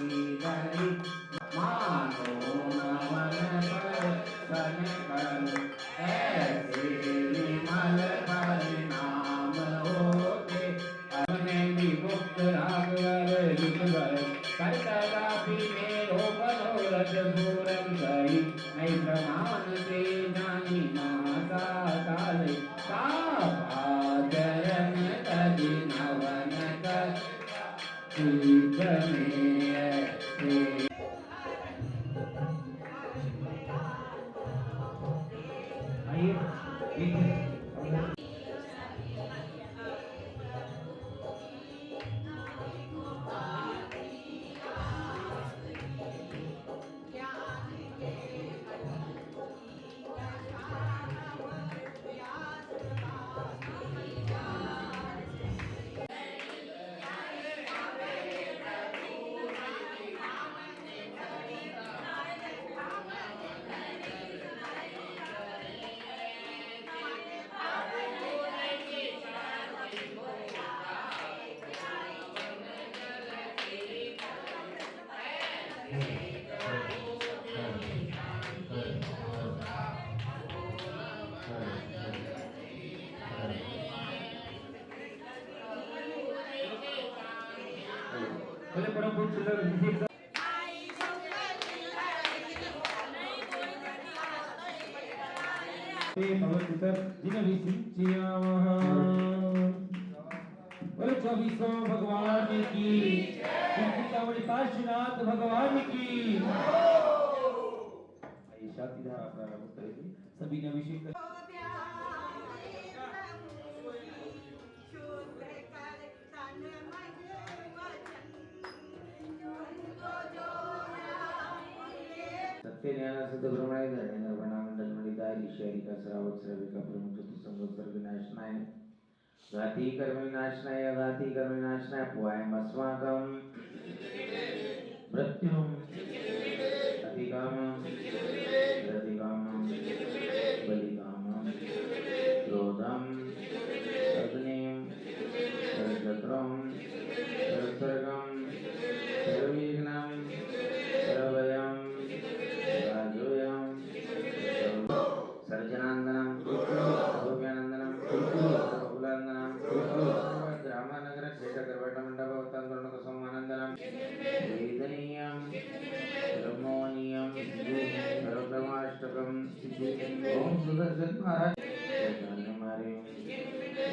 धरी मानो नमन कर सन करो ऐसे निर्मल परिणाम होते अपने विमुक्त राघवर युगल कर्तव्य मेरो मनोरथ पूरन करी मैं प्रमाण से जानी माता काले चरण तज नवन कर कीर्त में आइए बोले बड़ा बहुत सुंदर विशेष भगवत बोले 24वां भगवान की कीर्तिकावली काशीनाथ भगवान की शांतिधारा प्रारंभ करेंगे सभी ने अभिषेक ज्ञान सिद्ध ब्रह्मणे धरणेन्द्र वर्णामंडल मणिदारी शहरी का श्रावक श्राविका प्रमुख चतुसंवत्सर विनाशनाय घाती कर्म विनाशनाय अघाती कर्म विनाशनाय पुआयम अस्माकं मृत्युम अधिकामं रतिकामं बलिकामं क्रोधं अग्निं शत्रं सर्गं सर्वविघ्नं सर्वभयं सर्जनांदनम भव्यानंदनम बहुलांदनम ग्रामानगर क्षेत्र गर्भट मंडप वतन समानंदनम वेदनीयम ब्रह्मोनियम सर्वब्रह्माष्टकम ओम सुदर्शन महाराज मारियम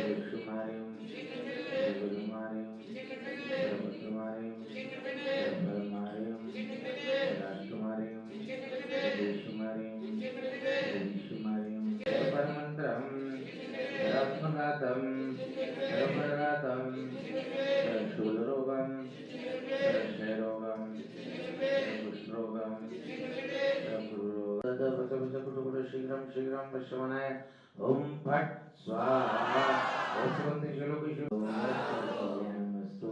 विष्णु मारियम गुरु मारियम सर्वत्र मारियम सर्व मारियम राष्ट्र मारियम देश मारियम परमंत्रम रत्नगातम रमरगातम शूलरोगम क्षयरोगम कुष्ठरोगम गुरुरोगम शीघ्रं शीघ्रं पश्यमनाय ओम फट स्वाहा ओम श्लोक नमस्तु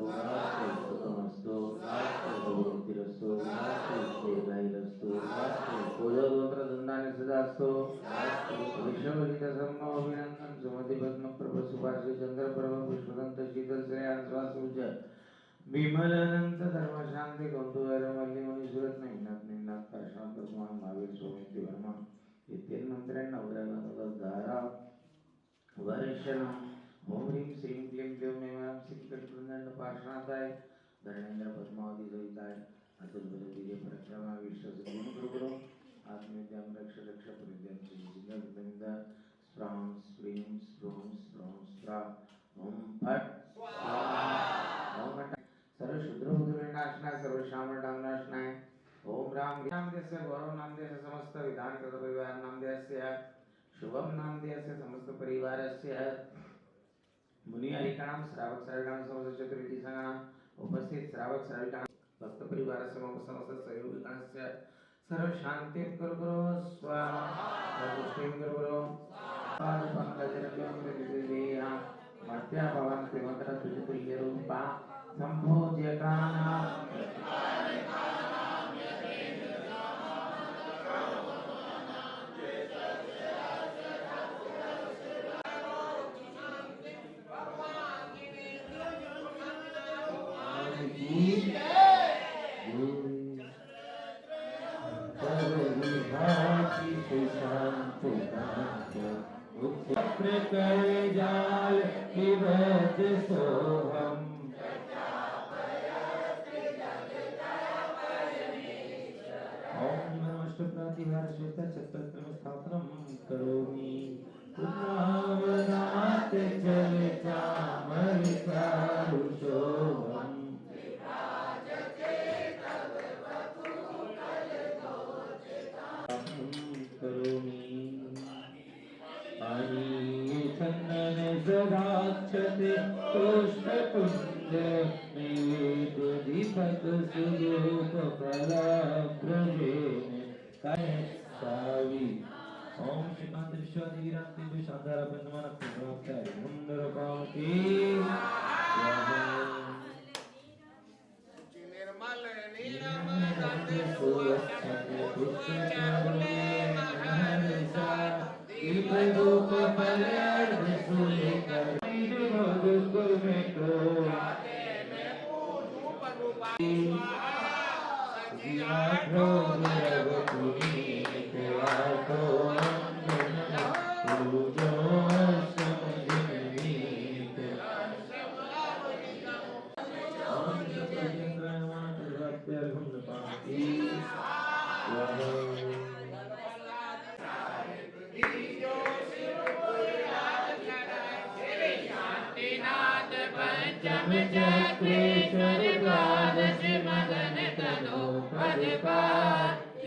नमस्तु बुद्धिरस्तु देवायरस्तु पूजोत्र दंडानि सदास्तु विश्वविदित सम्मो अभिनंदन सुमति पद्म प्रभ सुभाष चंद्र प्रभ पुष्पदंत शीतल श्रेयान स्वास पूज्य विमल अनंत धर्म शांति गंधुवर मल्ली मुनि सुरत निन्नत निन्नत परशांत कुमार महावीर स्वामी वर्मा इत्यन मंत्र नवग्रह धारा वर्षण ओम ह्रीं श्रीं क्लीं ग्लौं नमः सिंकट प्रदंड पार्श्वनाथाय धरणेन्द्र पद्मावती सहिताय अतुल बल वीर्य पराक्रम विश्वास गुरु गुरु आत्मविद्यां रक्ष रक्ष परिद्यं जिंद गोविंद स्प्रां स्प्रीं स्प्रों स्प्रों स्प्रा ओम फट स्वाहा ओम सर्व शूद्र बुद्ध विनाशनाय सर्व शाम नाशनाय ओम राम नाम देस्य गौरव नाम देस्य समस्त विधान कृत परिवार नाम देस्य शुभम नाम देस्य समस्त परिवारस्य मुनि हरिगणं श्रावक श्राविकाणां समस्त चतुर्विधि संगणां उपस्थित श्रावक श्राविकाणां भक्त परिवारस्य समस्त सहयोगी गणस्य सर्व शांति गुरु स्वाहा सर्वपुष्टिं गुरु स्वाहा पंकजरत्वं मर्त्या भवन प्रेमकर तुल्य रूपा संभोज्यकाना Good. करे जाल विभज सोहम ओम नमः श्वेता चतुर्थ स्थापनम करोमि पुनावनात् जल चामर चारुशोभम करोमि चंदन सदाक्षते पुष्पपुंज निवेद दीपक सुरूप फलाभ्रजेन सावी ओम श्रीकांत विश्वादिवीरांति शांतारा बंधमान प्राप्ताय मुंदरकांति निर्मल नीलमय दीपधूप फलर्घ सुलेकर मधुकुल में को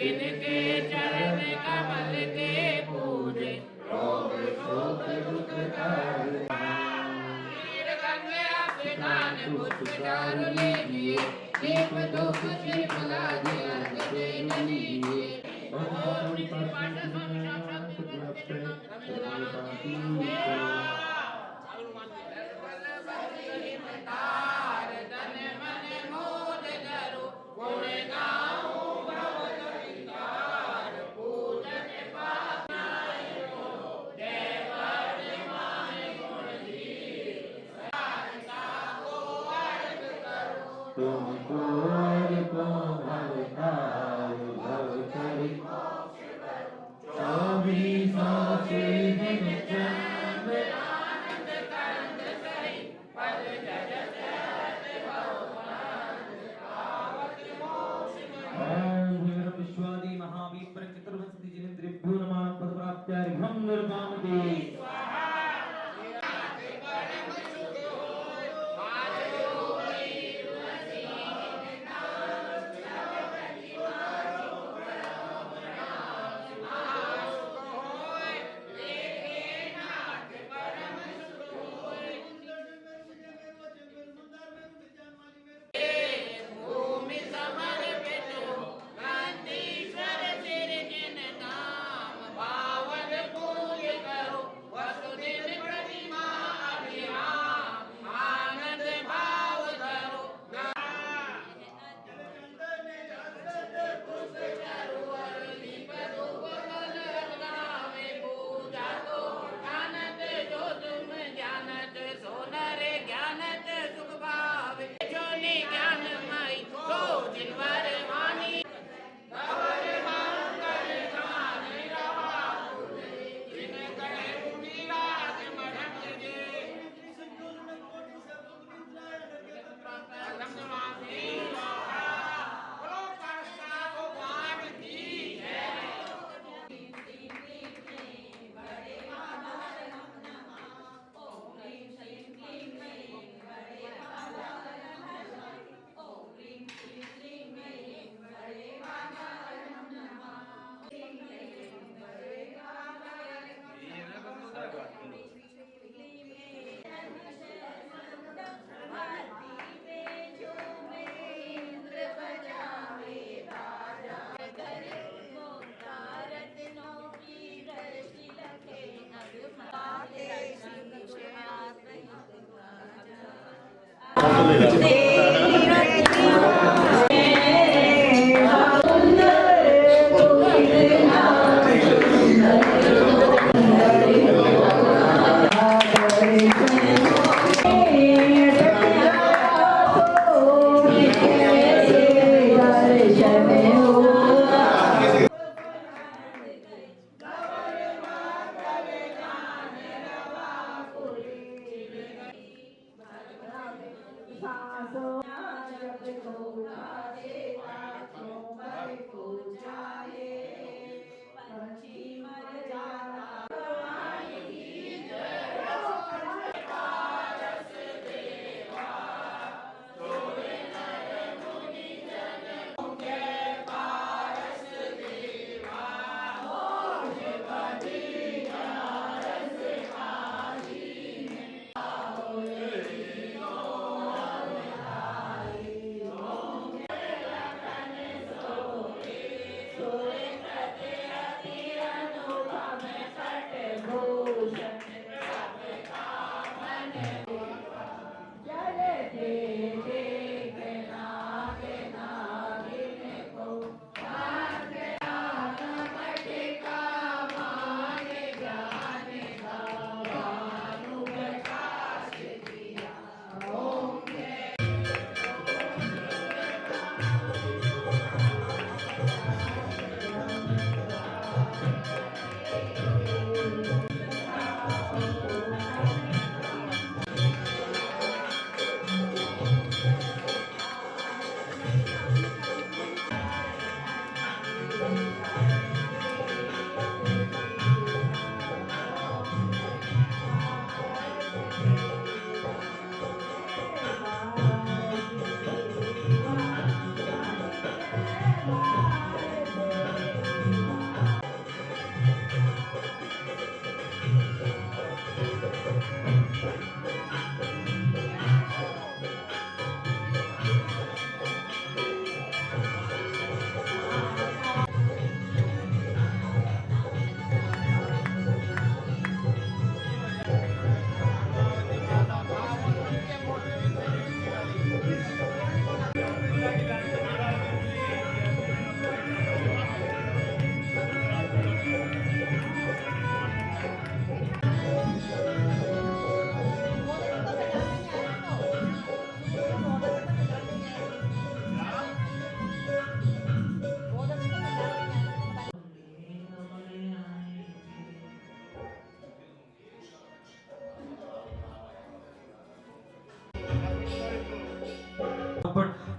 इनके चरण कमल के पूजे रोग शोक दुख पुष्प चारु लीजिए दीप धूप श्रीफला दिया दे लीजिए ओम पाठ तुमको को भवतार भवतरि चौबीसों से दिन चंद आनंद कंद सही पद जगत ओम विश्वादि महावीर चतुर्वंशी जिनेन्द्रिभ्यो नमः पद प्राप्त्यार्घं निर्मामते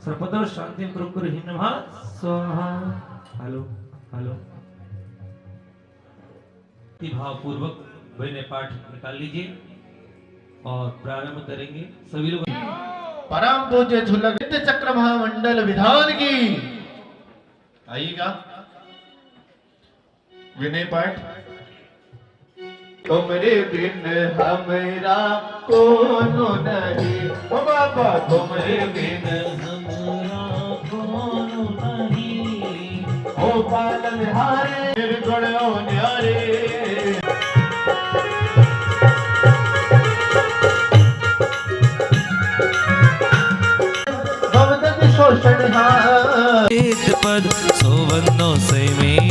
सर्वतो शांति कुरु हिन्नमः स्वाहा। हेलो हेलो भाव पूर्वक मैंने पाठ निकाल लीजिए और प्रारंभ करेंगे सभी लोग। परम पूज्य झुलक नित्य चक्र महामंडल विधान की आइएगा विनय पाठ। तुमरे बिन हमरा कोनो नहीं, ओ बाबा तुमरे बिन हमरा कोनो नहीं, ओ पालन हारे निर्गुण ओ न्यारे। शोषण पद सोवनो से में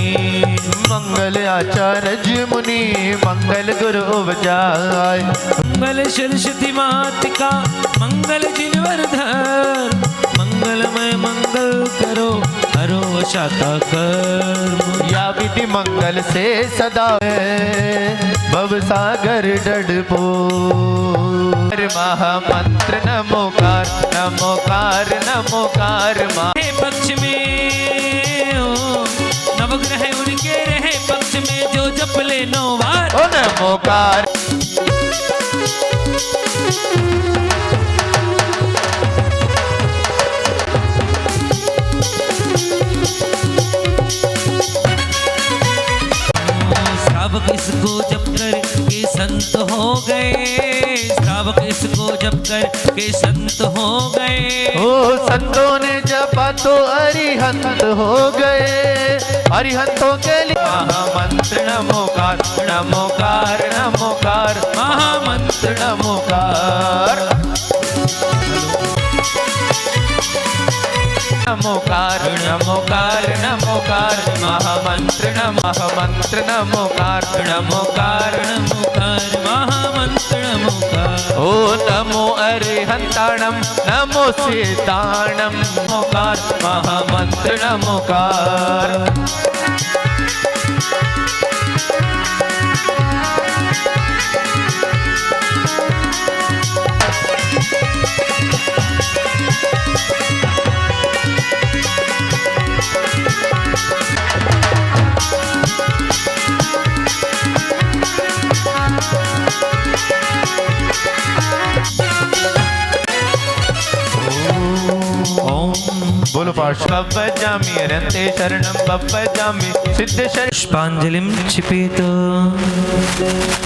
मंगल आचार्य मुनि मंगल गुरु उपजाय। मंगल सरस्वती मातिका मंगल जिनवर्धन मंगलमय मंगल करो हरो शाता कर्म। या विधि मंगल से सदा भव सागर डडपो महामंत्र नमोकार नमोकार नमोकार। पक्ष में नवग्रह उनके रहे पक्ष में जो जप ले 9 बार ओ नमोकार। श्रावक इसको जप कर के संत हो गए, श्रावक इसको जप कर के संत हो गए। ओ संतों ने जपा तो अरिहंत हो गए, अरिहंतों के लिए महामंत्र नमोकार नमोकार नमोकार महामंत्र नमोकार नमोकार नमोकार नमोकार महामंत्र महामंत्र नमोकार नमोकार नमोकार महामंत्र नमोकार। ओ नमो अरिहंताणम नमो सीताणम नमोकार महामंत्र नमोकार। बोलो पाठ। बब्बजामि रन्ते शरणं बब्बजामि सिद्ध शरण पुष्पांजलिं क्षिपेत।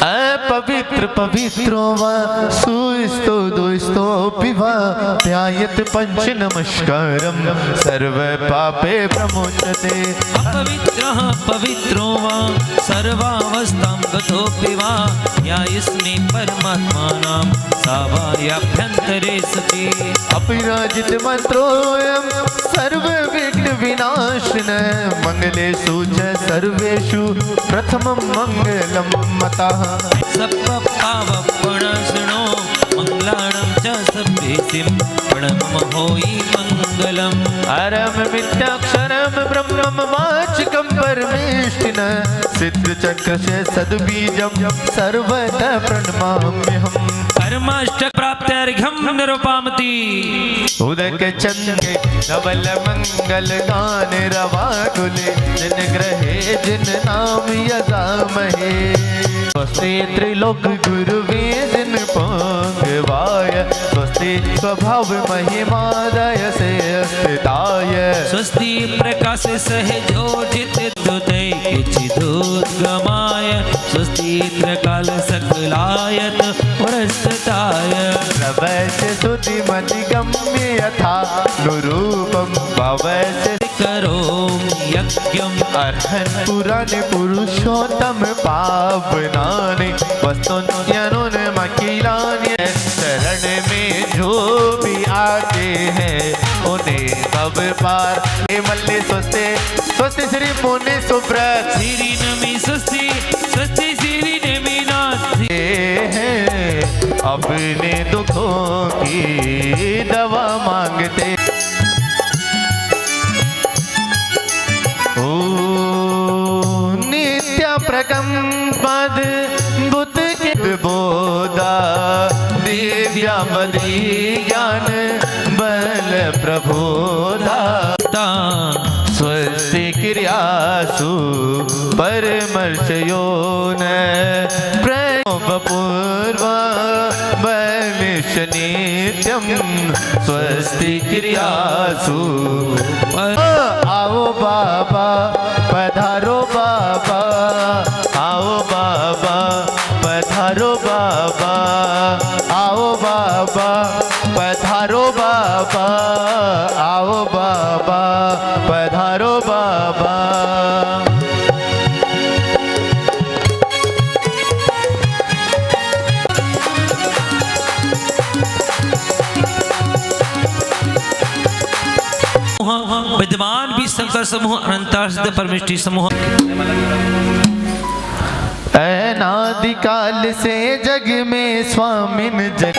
अपवित्र पवित्रो वा सुस्तो दुस्तो पिवा ध्यायत पंच नमस्कारं सर्व पापे प्रमुच्यते। अपवित्रः पवित्रो वा सर्वावस्थां गतोऽपि वा ध्यायस्मे परमात्मानां सावायाभ्यन्तरे सति। अपिराजित मंत्रोऽयं सर्व विघ्न विनाशन मंगलेषु च सर्वेषु प्रथमं मंगलं मतः। सप्पपावपणसणो मंगलाणं च सभ्येसिं प्रणमं होयि मंगलम्। अरम मिथ्याक्षरम ब्रह्मम वाचिकं परमेष्टिनः सिद्ध चक्र से सद्बीजं सर्वतः प्रणमाम्यहम्। कर्माष्टक प्राप्त्यर्घ्यं निरुपामति। उदक चंद्र धवल मंगल गान रवाकुले जिन ग्रहे जिन नाम यजामहे। स्वस्ति त्रिलोक गुरुवे जिन पांगवाय स्वस्ति स्वभाव महिमादय से स्थिताय। स्वस्ति प्रकाश सहजोजित दुदय चिदोद्गमाय स्वस्ति प्रकाल सकलायत पुरस्ताय। प्रवच सुति मति गम्य यथा नुरूपम भवच करोमि यज्ञम्। अर्हन् पुराण पुरुषोत्तम पावनानि वस्तुन्यनुन्मकिलानि। शरण में जो भी आते हैं उन्हें सब पार मल्ले स्वस्ति स्वस्ति श्री पुण्य सुब्रत श्री नमी स्वस्ति स्वस्ति श्री नमी नाथ। हैं अपने दुखों की दवा मांगते। ओ नित्य प्रकंपद बुद्ध के बोधा दिव्या मदी ज्ञान बल प्रभो क्रियासु परमर्शयोन प्रणवपूर्व वैमिष नित्यम स्वस्ति क्रियासु। आओ बाबा पधारो बाबा, आओ बाबा पधारो बाबा, आओ बाबा पधारो बाबा, आओ बाबा पधारो बाबा। विद्यमान भी शंकर समूह, अनंता सिद्ध परमेष्टि समूह। अनादिकाल से जग में स्वामिन जग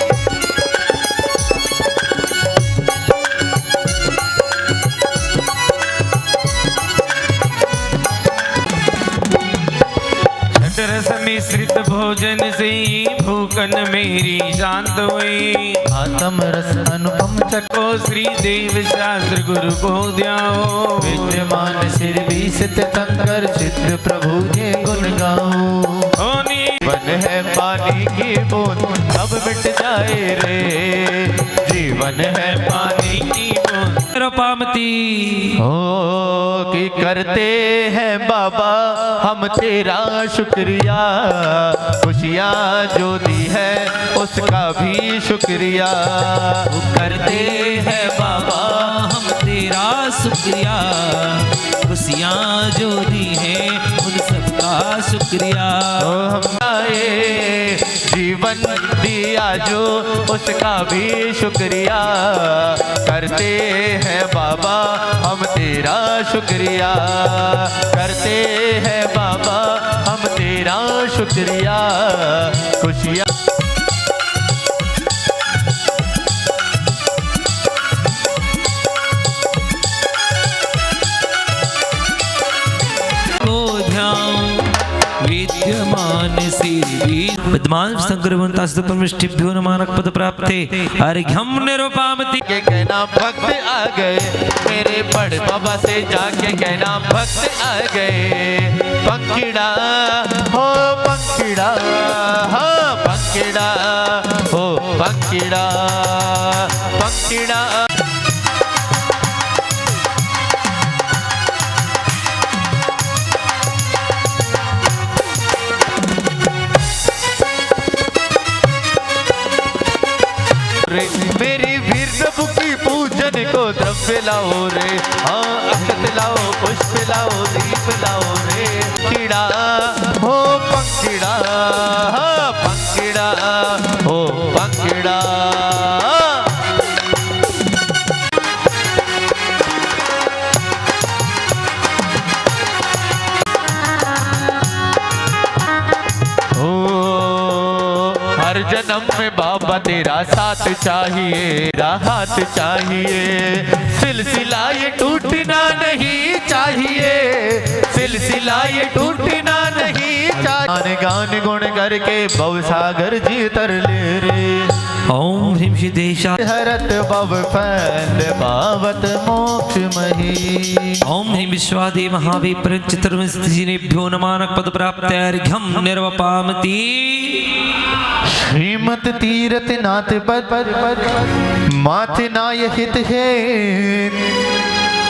रस मिश्रित भोजन से भूखन मेरी शांत हुई। आत्म रस अनुपम को श्री देव शास्त्र गुरु को ध्याओ। विद्यमान सिर भी सित शंकर चित्र प्रभु के गुण गाओ। जीवन है पानी की बूंद अब मिट जाए रे, जीवन है पानी की बूंद पामती हो कि करते हैं बाबा हम तेरा शुक्रिया, खुशियाँ जो दी है उसका भी शुक्रिया। करते हैं बाबा हम तेरा शुक्रिया, खुशियाँ जो दी है उन सबका शुक्रिया। हम आए जीवन दिया जो उसका भी शुक्रिया, करते हैं बाबा हम तेरा शुक्रिया, करते हैं बाबा हम तेरा शुक्रिया। खुशियाँ विद्यमान विद्यमान शंकर अनंता सिद्ध परमेष्टिभ्यो नमानक पद प्राप्ते अर्घ्यम निरुपामति। के कहना भक्त आ गए मेरे बड़ बाबा से जाके कहना भक्त आ गए। पंखिड़ा हो पंखिड़ा, हाँ पंखिड़ा हो पंखिड़ा, पंखिड़ा मेरी वीर प्रभु की पूजन को द्रव्य लाओ रे, हाँ अक्षत लाओ पुष्प लाओ दीप लाओ रे। कीड़ा हो पंखिड़ा, हाँ पंखिड़ा हो पंखिड़ा। हर जन्म में बाबा तेरा साथ चाहिए, राहत चाहिए। सिलसिला ये टूटना नहीं चाहिए, सिलसिला ये टूटना नहीं चाहिए। गान गुण करके भव सागर जी तर ले रे। ओम ह्रीं सिद्धेशा हरत भव फैल पावत मोक्ष मही। ओम ह्रीं विश्वादे महाविप्र चतुर्विंशतिनेभ्यो नमानक पद प्राप्ते अर्घ्यम निर्वपामति। श्रीमत तीरथ नाथ पद माथ नाय हित है,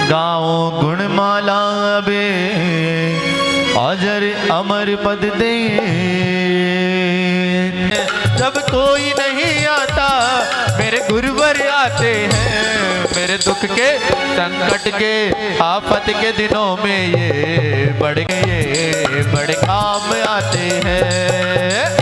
गाओ गुणमाला बे अजर अमर पद दे। जब कोई नहीं आता मेरे गुरुवर आते हैं, मेरे दुख के संकट के आफत के दिनों में ये बड़े काम आते हैं।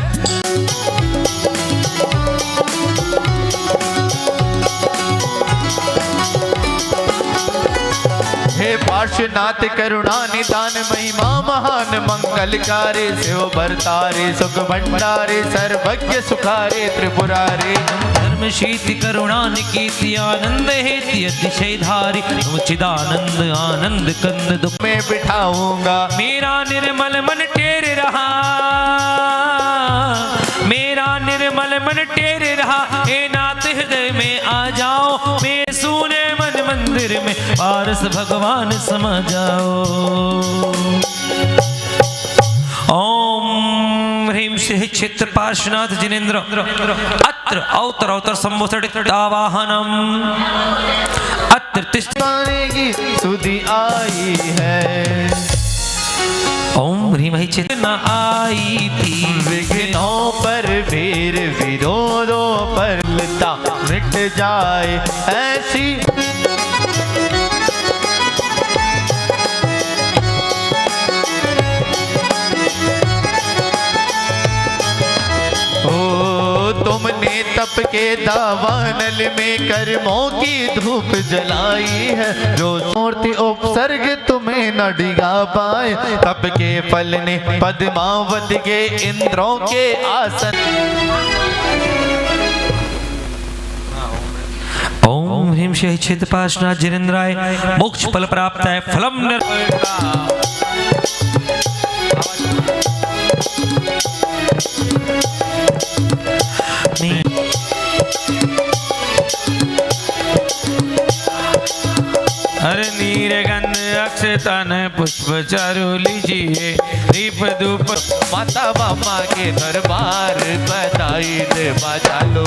हे पार्श्वनाथ करुणा निदान महिमा महान मंगलकारी, शिव भरतारे सुख भंडारे सर्वज्ञ सुखारे त्रिपुरारे। धर्म शीति करुणा निकीति आनंद हेति अतिशय धारी, चिदानंद आनंद कंद दुख में बिठाऊंगा। मेरा निर्मल मन टेर रहा, मेरा निर्मल मन टेर रहा। हे नाथ हृदय में आ जाओ, मेरे सूने मन मंदिर में पारस भगवान समा जाओ। ओम ह्रीं श्री चित्र पार्श्वनाथ जिनेन्द्र अत्र अवतर अवतर संबोधितावाहनम अत्र पाने की सुधि आई है। ओम ह्रीं मही चित्र न आई थी विघ्नों पर वीर विरोधों पर लता मिट जाए ऐसी। तुमने तप के दावानल में कर्मों की धूप जलाई है। जो मूर्ति उपसर्ग तुम्हें न डिगा पाए, तप के फल ने पद्मावत के इंद्रों के आसन। ओम ह्रीं श्री चित्र पार्श्वनाथ जिनेन्द्राय मोक्ष फल प्राप्त है फलम हर नीर गंध अक्षतन पुष्प चारु लीजिए दीप धूप। माता बाबा के दरबार बधाई दे बजा लो।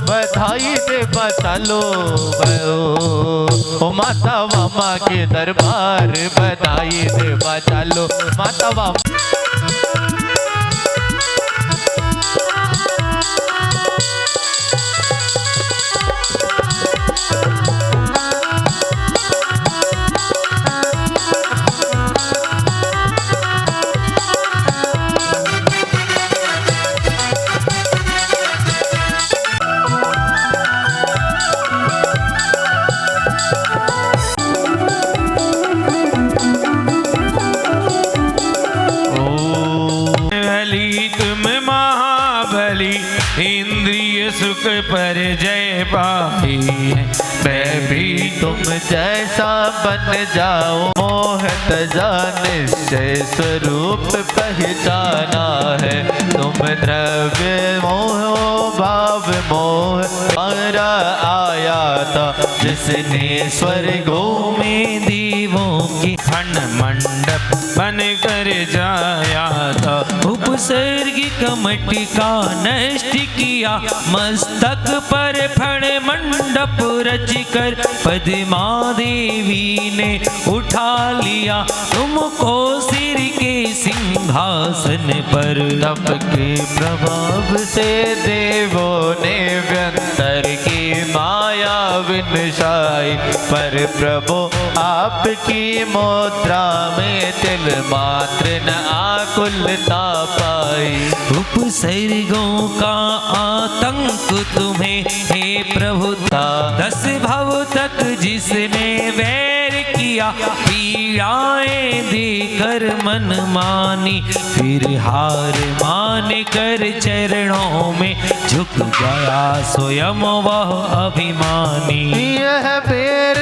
बधाई दे बचा लो ओ माता मामा के दरबार बधाई दे बचा लो माता मामा। इंद्रिय सुख पर जय पाई है। मैं भी तुम जैसा बन जाओ मोहत जान निश्चय स्वरूप पहचाना है। तुम द्रव्य मोह भाव मोह मारा आया था जिसने स्वर्गों में देवों की खंड मंडप बन कर जाया था। उपसर्गी कमटी का नष्ट किया मस्तक पर फण मंडप रच कर पद्मा देवी ने उठा लिया तुमको सिर के सिंहासन पर। तप के प्रभाव से देवों ने व्यंतर की माया विनशाई पर प्रभु आपकी मुद्रा में तिल मात्र न आकुलता पाई। उपसर्गों का आतंक तुम्हें हे प्रभु था 10 भव तक जिसने वैर किया पीड़ाएं देकर मन मानी। फिर हार मान कर चरणों में झुक गया स्वयं वह अभिमानी। यह बेर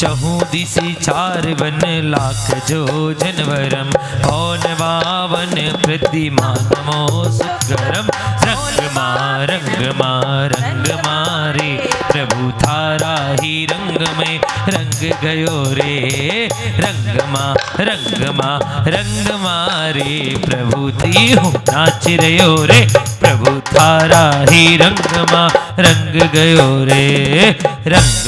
चहु दिशि 4 वन लाख जो जनवरम कौन बावन प्रतिमान नमो सुकरम। रंग मारे प्रभु थारा ही रंग में रंग गयो रे। रंग मारे प्रभु ती हो नाच रयो रे। प्रभु थारा ही रंग गयो रे। रंग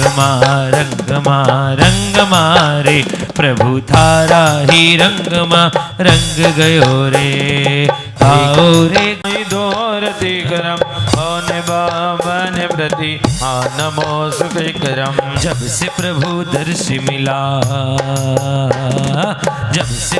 मारे प्रभु थारा ही रंग गयो रे। आओ रे दोरति करम कौन बाबन प्रति नमो सुखकरम। जब से प्रभु दर्श मिला जब से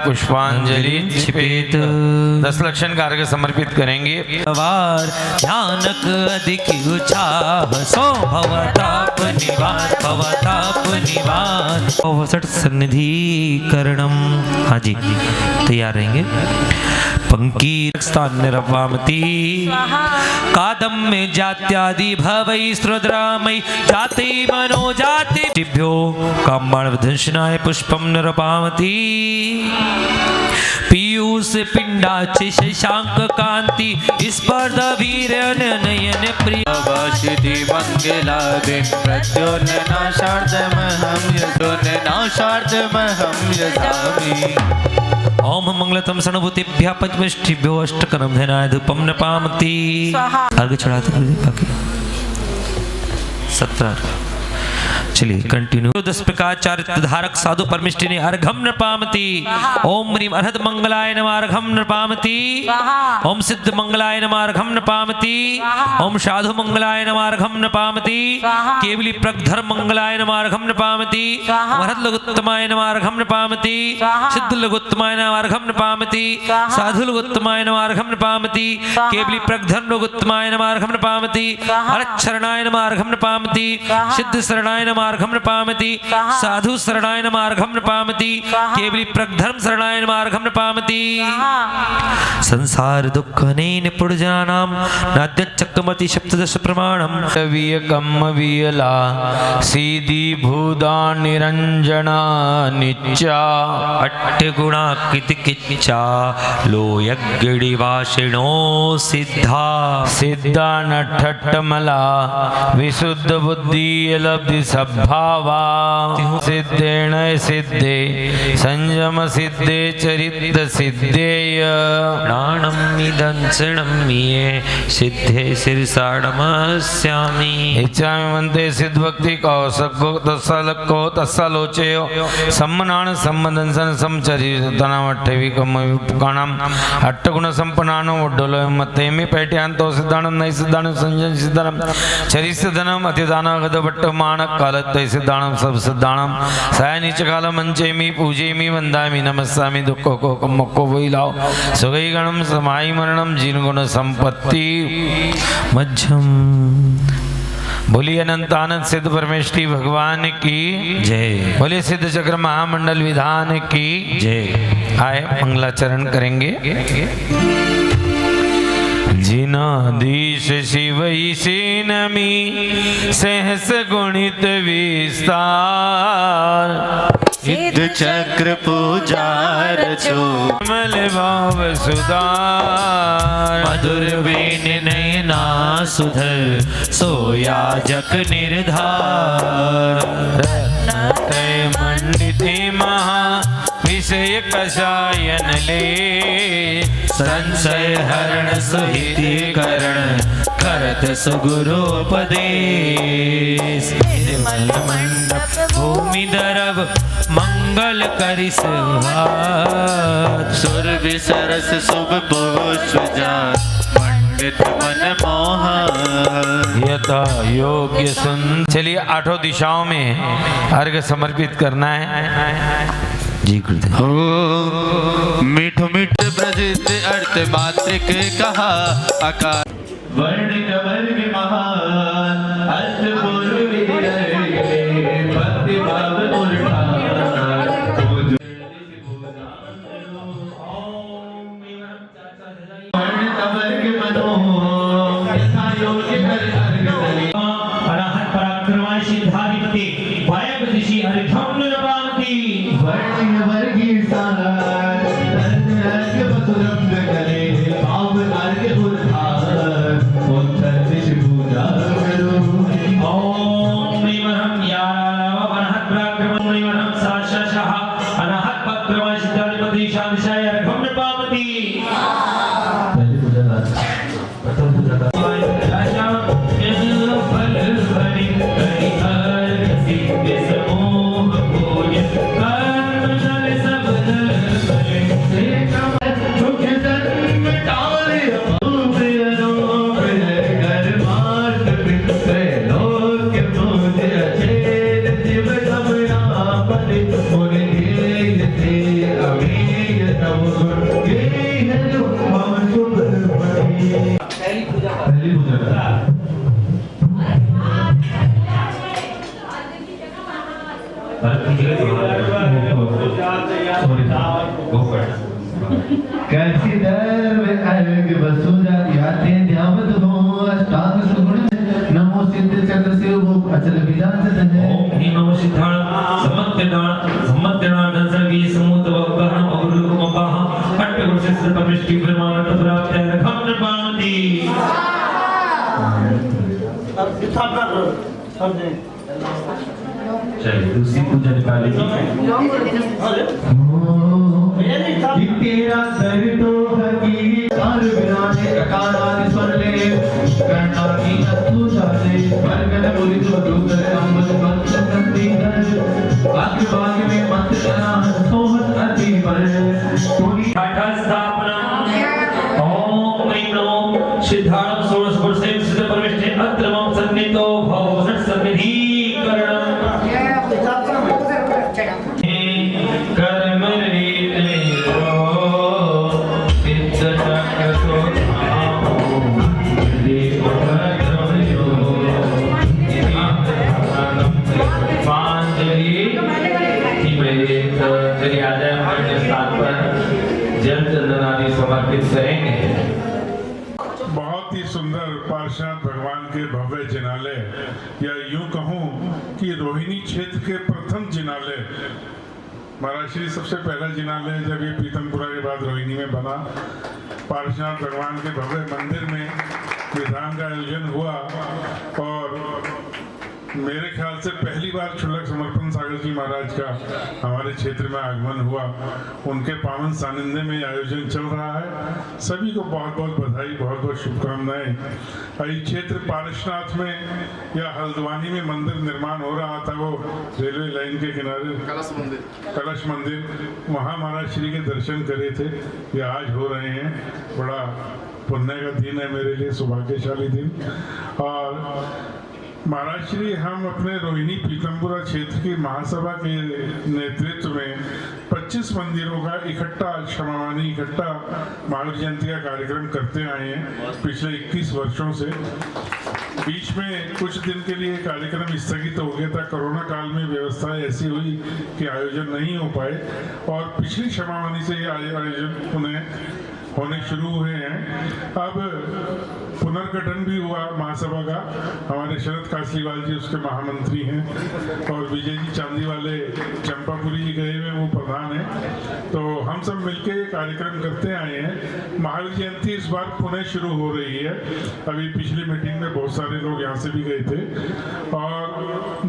पुष्पांजलि छिपेत। 10 लक्षण का अर्घ्य समर्पित करेंगे। वार ध्यानक अधिक उचाह सो भवताप निवार अवसट सन्निधि करणम। हाँ जी तैयार रहेंगे। पंकी स्थान्यरवामती कादम्य जात्यादि भवै स्रुद्रामय जाति मनोजाति तिभ्यो काम्बाण विदंशनाय पुष्पम निरपामती पीयूष पिंडाचि शशांक कांति स्पर्ध वीर नयन प्रिय वाशिति मंगलादिन प्रत्युन्नाशार्धमहं यजामि। ओम मंगलतम सनुभूतिभ्यः पद्मष्टिभ्यो अष्टकरम धनाय धूपम नपामति। अर्घ चढ़ाते हुए बाकी 17। चलिए कंटिन्यू। 10 प्रकार चारित्र धारक साधु परमिष्टिनी अर्घम नपामति। ओम ह्रीम अर्हत मंगलाय नमः अर्घम नपामति। ओम सिद्ध मंगलाय नमः अर्घम नपामति। ओम साधु मंगलाय नमः अर्घम नपामति। केवली प्रगधर मंगलाय नमः अर्घम नपामति। अर्हत लघुत्तमाय नमः अर्घम नपामति। सिद्ध लघुत्तमाय नमः अर्घम नपामति। साधु लघुत्तमाय नमः अर्घम नपामति। केवली प्रगधर लघुत्तमाय नमः अर्घम नपामति। अर्हत शरणाय नमः अर्घम नपामति। सिद्ध शरणाय नमः अर्घम नपामति। साधु शरणाय नमः अर्घम नपामति। केवली प्रगधर्म शरणाय नमः अर्घम नपामति। संसार दुःखनेन पुरजनानां नाद्यच्चक्रमति सप्तदश प्रमाणम्। वीय कम्म वीयला सीधी भूदा निरंजना निच्चा अट्टगुणा कितिकिच्चा लोयग्गिडिवासिनो सिद्धा सिद्धा नठट्टमला विशुद्ध बुद्धि लब्धि सद्भावा सिद्धेण सिद्धे संयम सिद्धे चरित सिद्धेय प्राणं निदंसनं ये सिद्धे शिरसाडमस्यामि। इच्छामि मंते सिद्ध भक्ति कौशको तस्सलको तस्सलोचयो सम्मनान सम्मदंसन समचरितनाम अट्ठविकम विपुकानाम अट्टगुण संपन्नानो वड्डोलो मतेमि पैट्यांतो सिद्धानं नै सिद्धानं संजन सिद्धानं चरितधनम अतिदाना गदभट्टमान कालत्तै सिद्धानं सब सिद्धानं सायनीच काल मंचेमि पूजेमि वंदामि नमस्सामि दुःखो को कम्मको वैलाओ सुगै गणम समाई मरणम जिन गुण संपत्ति मध्यम। बोलिए अनंत आनंद सिद्ध परमेष्ठी भगवान की जय। बोलिए सिद्ध चक्र महामंडल विधान की जय। आए मंगलाचरण करेंगे। जिनाधीश शिव नमी सहस गुणित विस्तार सिद्ध चक्र पूजार जो कमल भाव सुधार मधुर वेन नयना सुधर सोयाजक निर्धार तय मंडिते महा विषय कषायन ले संशय हरण सुहिति करण करत सुगुरोपदेश निर्मल मंडप भूमि दरब मंगल करि सुहास सुर विसरस शुभ पुष्पजा पंडित मन मोहन यथा योग्य सुन। चलिए 8 दिशाओं में अर्घ्य समर्पित करना है। जी गुरुदेव। हो मीठ मीठ प्रसिद्ध अर्थ मात्रिक कहा आकार वर्ण वर्ग महान अष्टपूर्व विधि भक्ति भाव कैसी दर में अर्ग वसुजा याते ध्यावत हो अष्टांग सुगुण नमो सिद्ध चक्र से वो अचल विराज धन्य ओम ह्रीं नमो सिद्धाण सम्मत्यना दंसर्गी समुत वक्कहं अवरुकमपाः अट्टगुण सिद्ध परमेष्टि ब्रह्मांड प्राप्त रखम नृपामति। चलिए दूसरी पूजा निकालेंगे। तेरा दर तो हकी कार विराजे अकार आदि स्वर ले करना की अस्तु जाते वर्गन मुरि तो दूसरे अम्बल मंत्र संति दर वाक्य वाक्य में मंत्र जना सोहत अति पर पूरी स्थापना ओम ह्रीं नमो सिद्धाणं षोडश वर्षे सिद्ध परमेष्ठे अत्रमं सन्नितो भव षट् सन्निधिकरणम् कर्म जल चंदन आदि समर्पित करेंगे। बहुत ही सुंदर पार्षद भगवान के भव्य जिनालय, या यूं कहूं कि रोहिणी क्षेत्र के प्रथम जिनालय। महाराज श्री सबसे पहला जिनालय जब ये पीतमपुरा के बाद रोहिणी में बना, पार्षद भगवान के भव्य मंदिर में विधान का आयोजन हुआ और मेरे ख्याल से पहली बार क्षुल्लक समर्पण सागर जी महाराज का हमारे क्षेत्र में आगमन हुआ। उनके पावन सानिध्य में आयोजन चल रहा है। सभी को बहुत बहुत बधाई, बहुत बहुत शुभकामनाएं। इस क्षेत्र पारसनाथ में या हल्द्वानी में मंदिर निर्माण हो रहा था, वो रेलवे लाइन के किनारे कलश मंदिर, वहाँ महाराज श्री के दर्शन करे थे। ये आज हो रहे हैं। बड़ा पुण्य का दिन है मेरे लिए, सौभाग्यशाली दिन। और महाराज श्री हम अपने रोहिणी पीतमपुरा क्षेत्र की महासभा के नेतृत्व में 25 मंदिरों का इकट्ठा क्षमावानी इकट्ठा महावीर जयंती का कार्यक्रम करते आए हैं पिछले 21 वर्षों से। बीच में कुछ दिन के लिए कार्यक्रम स्थगित हो गया था, कोरोना काल में व्यवस्था ऐसी हुई कि आयोजन नहीं हो पाए और पिछली क्षमावानी से ये आयोजन होने शुरू हुए हैं। अब पुनर्गठन भी हुआ महासभा का। हमारे शरद कासलीवाल जी उसके महामंत्री हैं और विजय जी चांदी वाले चंपापुरी जी गए हुए वो प्रधान हैं। तो हम सब मिलके ये कार्यक्रम करते आए हैं। महावीर जयंती इस बार पुनः शुरू हो रही है। अभी पिछली मीटिंग में बहुत सारे लोग यहाँ से भी गए थे और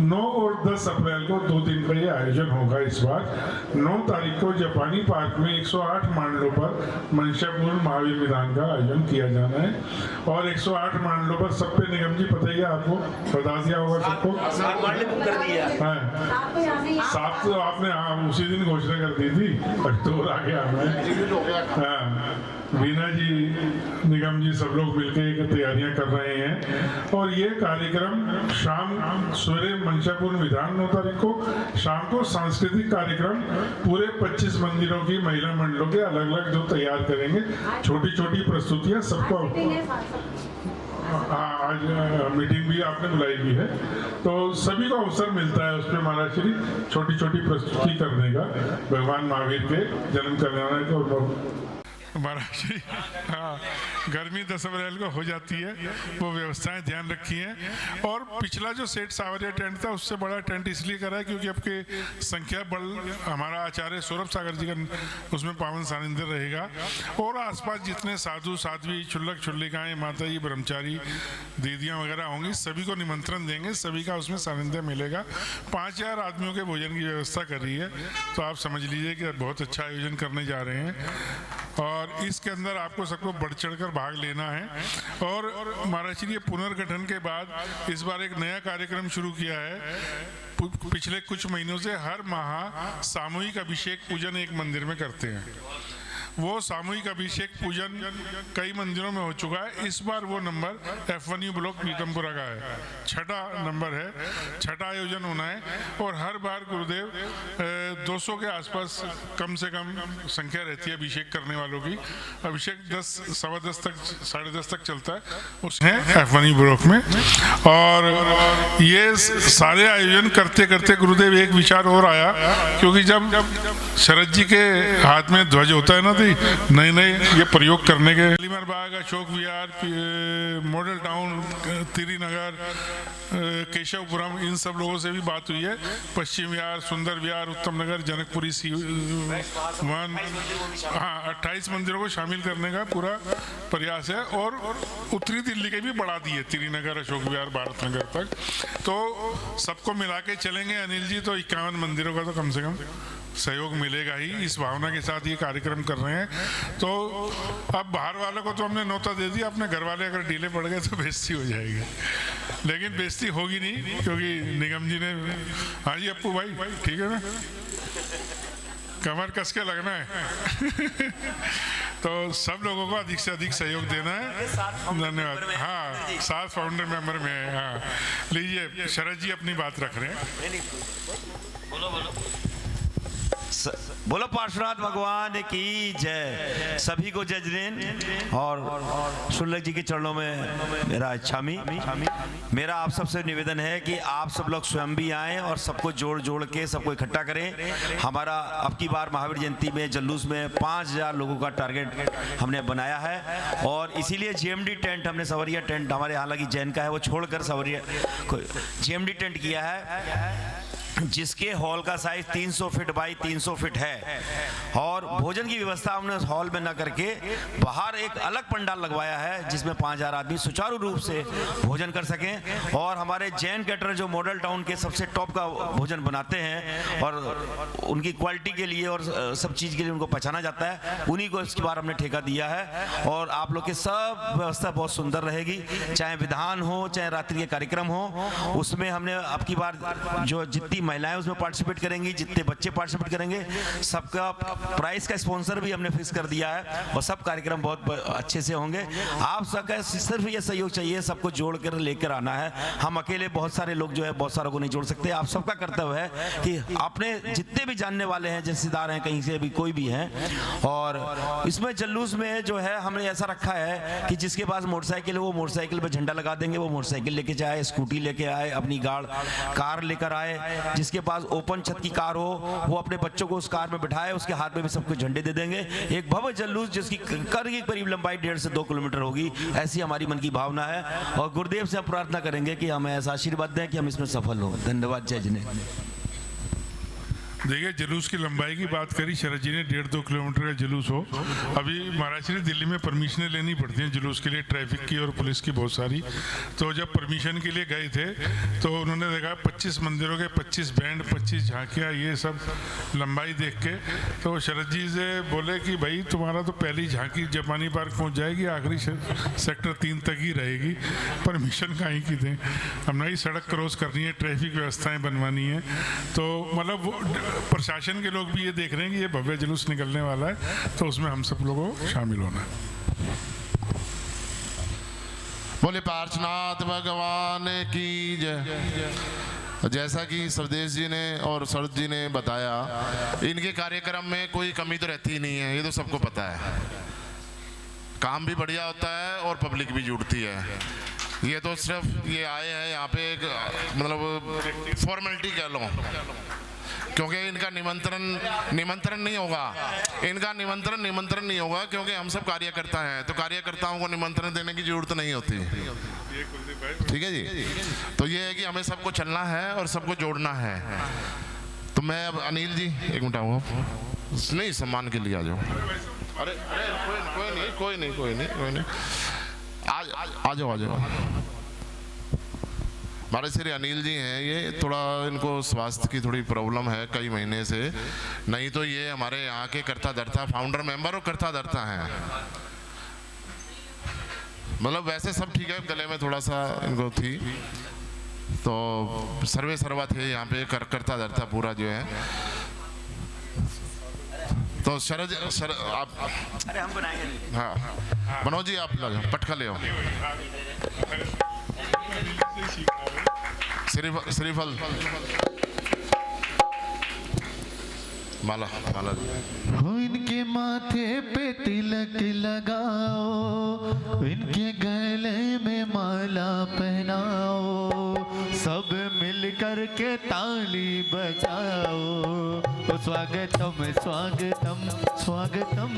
9 और 10 अप्रैल को 2 दिन का ये आयोजन होगा। इस बार 9 तारीख को जापानी पार्क में 108 मांडलों पर मंशापूर्ण महावीर विधान का आयोजन किया जाना है और 108 मांडलों पर सब पे निगम जी पता ही है आपको, बता दिया होगा सबको। सात तो आपने उसी दिन घोषणा कर दी थी, अक्टूबर आ गया हमें। वीना जी, निगम जी सब लोग मिलकर एक तैयारियां कर रहे हैं और ये कार्यक्रम शाम सवेरे मंशापूर्ण विधान 9 तारीख को, शाम को सांस्कृतिक कार्यक्रम पूरे 25 मंदिरों की महिला मंडलों के अलग अलग जो तैयार करेंगे, छोटी छोटी प्रस्तुतियां सबको। आज मीटिंग भी आपने बुलाई भी है तो सभी को अवसर मिलता है उसमें महाराज श्री छोटी छोटी प्रस्तुति करने का भगवान महावीर के जन्म कल्याण को। महाराज जी हाँ, गर्मी 10 अप्रैल को हो जाती है, वो व्यवस्थाएं ध्यान रखी हैं। और पिछला जो सेठ सावरिया टेंट था उससे बड़ा टेंट इसलिए करा है क्योंकि आपके संख्या बल हमारा आचार्य सौरभ सागर जी का उसमें पावन सानिध्य रहेगा और आसपास जितने साधु साध्वी क्षुल्लक क्षुल्लिकाएं माता जी ब्रह्मचारी दीदियाँ वगैरह होंगी सभी को निमंत्रण देंगे, सभी का उसमें सानिध्य मिलेगा। 5000 आदमियों के भोजन की व्यवस्था कर रही है तो आप समझ लीजिए कि बहुत अच्छा आयोजन करने जा रहे हैं और इसके अंदर आपको सबको बढ़ चढ़कर भाग लेना है। और महाराज श्री पुनर्गठन के बाद इस बार एक नया कार्यक्रम शुरू किया है। पिछले कुछ महीनों से हर माह सामूहिक अभिषेक पूजन एक मंदिर में करते हैं वो सामूहिक अभिषेक पूजन कई मंदिरों में हो चुका है। इस बार वो नंबर F1U ब्लॉक पीतमपुरा का है, 6ठा नंबर है, 6ठा आयोजन होना है। और हर बार गुरुदेव 200 के आसपास कम से कम संख्या रहती है अभिषेक करने वालों की। अभिषेक 10, सवा 10 तक, 10:30 तक चलता है उसमें F1U ब्लॉक में। और ये सारे आयोजन करते करते गुरुदेव एक विचार और आया, क्योंकि जब शरद जी के हाथ में ध्वज होता है ना, तो नए नए ये प्रयोग करने के शालीमार बाग, अशोक विहार, मॉडल टाउन, तिरी नगर, केशवपुरम, इन सब लोगों से भी बात हुई है। पश्चिम विहार, सुंदर विहार, उत्तम नगर, जनकपुरी वन, हाँ 28 मंदिरों को शामिल करने का पूरा प्रयास है। और उत्तरी दिल्ली के भी बढ़ा दिए, तिरी नगर, अशोक विहार, भारत नगर तक। तो सबको मिला के चलेंगे अनिल जी, तो 51 मंदिरों का तो कम से कम सहयोग मिलेगा ही। इस भावना के साथ ये कार्यक्रम कर रहे हैं। तो अब बाहर वालों को तो हमने न्योता दे दिया, अपने घर वाले अगर ढीले पड़ गए तो बेइज्जती हो जाएगी, लेकिन बेइज्जती होगी नहीं, क्योंकि निगम जी ने, हाँ जी अप्पू भाई ठीक है ना, कमर कस के लगना है। तो सब लोगों को अधिक से अधिक सहयोग देना है। धन्यवाद। हाँ 7 फाउंडर मेंबर में है। हाँ लीजिए, शरद जी अपनी बात रख रहे हैं। बोलो पार्श्वनाथ भगवान की जय। सभी को जय जिनेन्द्र और शुल्लक जी के चरणों में मेरा इच्छामी। मेरा आप सबसे निवेदन है कि आप सब लोग स्वयं भी आएं और सबको जोड़ जोड़ के सबको इकट्ठा करें। हमारा अब की बार महावीर जयंती में जुलूस में 5000 लोगों का टारगेट हमने बनाया है। और इसीलिए GMD टेंट हमने, सवरिया टेंट हमारे हालांकि जैन का है, वो छोड़कर सवरिया GMD टेंट किया है, जिसके हॉल का साइज 300 फीट बाई 300 फीट है। और भोजन की व्यवस्था हमने उस हॉल में न करके बाहर एक अलग पंडाल लगवाया है, जिसमें 5000 आदमी सुचारू रूप से भोजन कर सकें। और हमारे जैन कैटरर जो मॉडल टाउन के सबसे टॉप का भोजन बनाते हैं और उनकी क्वालिटी के लिए और सब चीज़ के लिए उनको पहचाना जाता है, उन्हीं को इसकी बार हमने ठेका दिया है। और आप लोग की सब व्यवस्था बहुत सुंदर रहेगी, चाहे विधान हो चाहे रात्रि के कार्यक्रम हो। उसमें हमने अब की बार जो जितनी महिलाएं उसमें पार्टिसिपेट करेंगी, जितने बच्चे पार्टिसिपेट करेंगे, सबका प्राइस का स्पॉन्सर भी हमने फिक्स कर दिया है। और सब कार्यक्रम बहुत अच्छे से होंगे। आप सबका सिर्फ ये सहयोग चाहिए, सबको जोड़ कर लेकर आना है। हम अकेले बहुत सारे लोग जो है बहुत सारों को नहीं जोड़ सकते। आप सबका कर्तव्य है कि अपने जितने भी जानने वाले हैं, जैसेदार हैं, कहीं से भी कोई भी हैं। और इसमें जुलूस में जो है हमने ऐसा रखा है कि जिसके पास मोटरसाइकिल है वो मोटरसाइकिल पर झंडा लगा देंगे, वो मोटरसाइकिल लेके जाए, स्कूटी लेके आए, अपनी कार लेकर आए। जिसके पास ओपन छत की कार हो वो अपने बच्चों को उस कार में बिठाए, उसके हाथ में भी सबको झंडे दे देंगे। एक भव्य जुलूस जिसकी करीब लंबाई 1.5 से 2 किलोमीटर होगी, ऐसी हमारी मन की भावना है। और गुरुदेव से हम प्रार्थना करेंगे कि हमें ऐसा आशीर्वाद दें कि हम इसमें सफल हों। धन्यवाद। जय जिनेन्द्र। देखिए, जुलूस की लंबाई की बात करी शरद जी ने, 1.5-2 किलोमीटर का जुलूस हो। अभी महाराज श्री दिल्ली में परमिशनें लेनी पड़ती हैं जुलूस के लिए, ट्रैफिक की और पुलिस की बहुत सारी। तो जब परमिशन के लिए गए थे तो उन्होंने देखा 25 मंदिरों के 25 बैंड, 25 झांकियाँ, ये सब लंबाई देख के तो शरद जी से बोले कि भाई तुम्हारा तो पहली झांकी जापानी पार्क पहुँच जाएगी, आखिरी सेक्टर 3 तक ही रहेगी, परमिशन कहीं की दें। हमने ही सड़क क्रॉस करनी है, ट्रैफिक व्यवस्थाएँ बनवानी है। तो मतलब प्रशासन के लोग भी ये देख रहे हैं कि ये भव्य जुलूस निकलने वाला है, तो उसमें हम सब लोगों को शामिल होना है। बोले पार्श्वनाथ भगवान की जय। जैसा कि सरदेश जी ने और शरद जी ने बताया, इनके कार्यक्रम में कोई कमी तो रहती ही नहीं है, ये तो सबको पता है। काम भी बढ़िया होता है और पब्लिक भी जुड़ती है। ये तो सिर्फ ये आए हैं यहाँ पे एक मतलब फॉर्मेलिटी कह लो, क्योंकि इनका निमंत्रण नहीं होगा, इनका निमंत्रण नहीं होगा, क्योंकि हम सब कार्यकर्ता हैं। तो कार्यकर्ताओं को निमंत्रण देने की जरूरत नहीं होती। ठीक है जी। तो ये है कि हमें सबको चलना है और सबको जोड़ना है। तो मैं अब अनिल जी एक मिनट आऊँगा, नहीं सम्मान के लिए आ जाओ। अरे कोई नहीं, आ जाओ। हमारे श्री अनिल जी हैं, ये थोड़ा इनको स्वास्थ्य की थोड़ी प्रॉब्लम है कई महीने से, नहीं तो ये हमारे यहाँ के कर्ता धर्ता फाउंडर मेंबर और कर्ता धर्ता हैं। मतलब वैसे सब ठीक है, गले में थोड़ा सा इनको थी, तो सर्वे सर्वा थे यहाँ पे कर्ता धर्ता पूरा जो है। तो आप अरे हम बनाएंगे। हाँ मनोज जी, आप लो पटका ले आओ। श्रीफल माला माला इनके माथे पे तिलक लगाओ, इनके गले में माला पहनाओ, सब मिलकर के ताली बजाओ। स्वागतम स्वागतम स्वागतम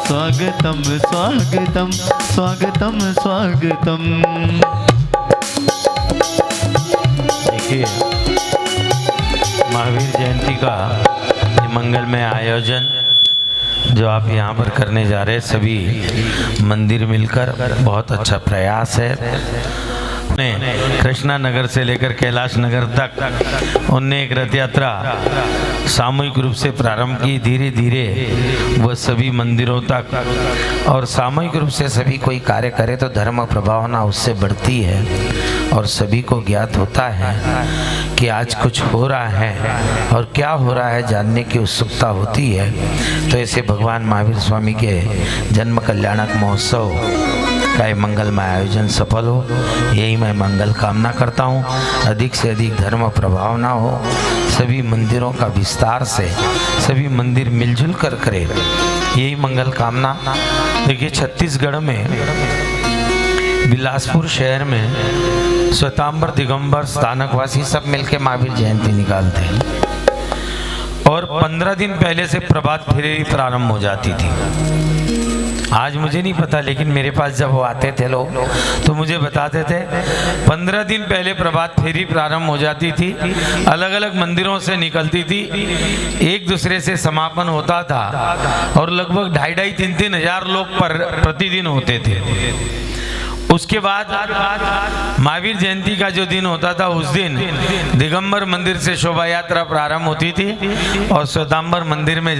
स्वागतम स्वागतम स्वागतम स्वागतम। देखिए, महावीर जयंती का ये मंगलमय आयोजन जो आप यहाँ पर करने जा रहे हैं, सभी मंदिर मिलकर बहुत अच्छा प्रयास है। कृष्णा नगर से लेकर कैलाश नगर तक उनने एक रथ यात्रा सामूहिक रूप से प्रारंभ की, धीरे धीरे वह सभी मंदिरों तक, और सामूहिक रूप से सभी कोई कार्य करे तो धर्म प्रभावना उससे बढ़ती है और सभी को ज्ञात होता है कि आज कुछ हो रहा है और क्या हो रहा है जानने की उत्सुकता होती है। तो ऐसे भगवान महावीर स्वामी के जन्म कल्याणक महोत्सव का मंगलमय आयोजन सफल हो, यही मैं मंगल कामना करता हूँ। अधिक से अधिक धर्म प्रभावना हो, सभी मंदिरों का विस्तार से सभी मंदिर मिलजुल कर करे, यही मंगल कामना। देखिए, छत्तीसगढ़ में बिलासपुर शहर में श्वेतांबर दिगंबर स्थानकवासी सब मिलके महावीर जयंती निकालते हैं और 15 दिन पहले से प्रभात फेरी प्रारंभ हो जाती थी। आज मुझे नहीं पता, लेकिन मेरे पास जब वो आते थे लोग तो मुझे बताते थे 15 दिन पहले प्रभात फेरी प्रारंभ हो जाती थी, अलग अलग मंदिरों से निकलती थी, एक दूसरे से समापन होता था और लगभग 2,500-3,000 हजार लोग प्रतिदिन होते थे। उसके बाद महावीर जयंती का जो दिन होता था, उस दिन दिगंबर मंदिर से शोभा यात्रा प्रारंभ होती थी और श्वेतांबर मंदिर में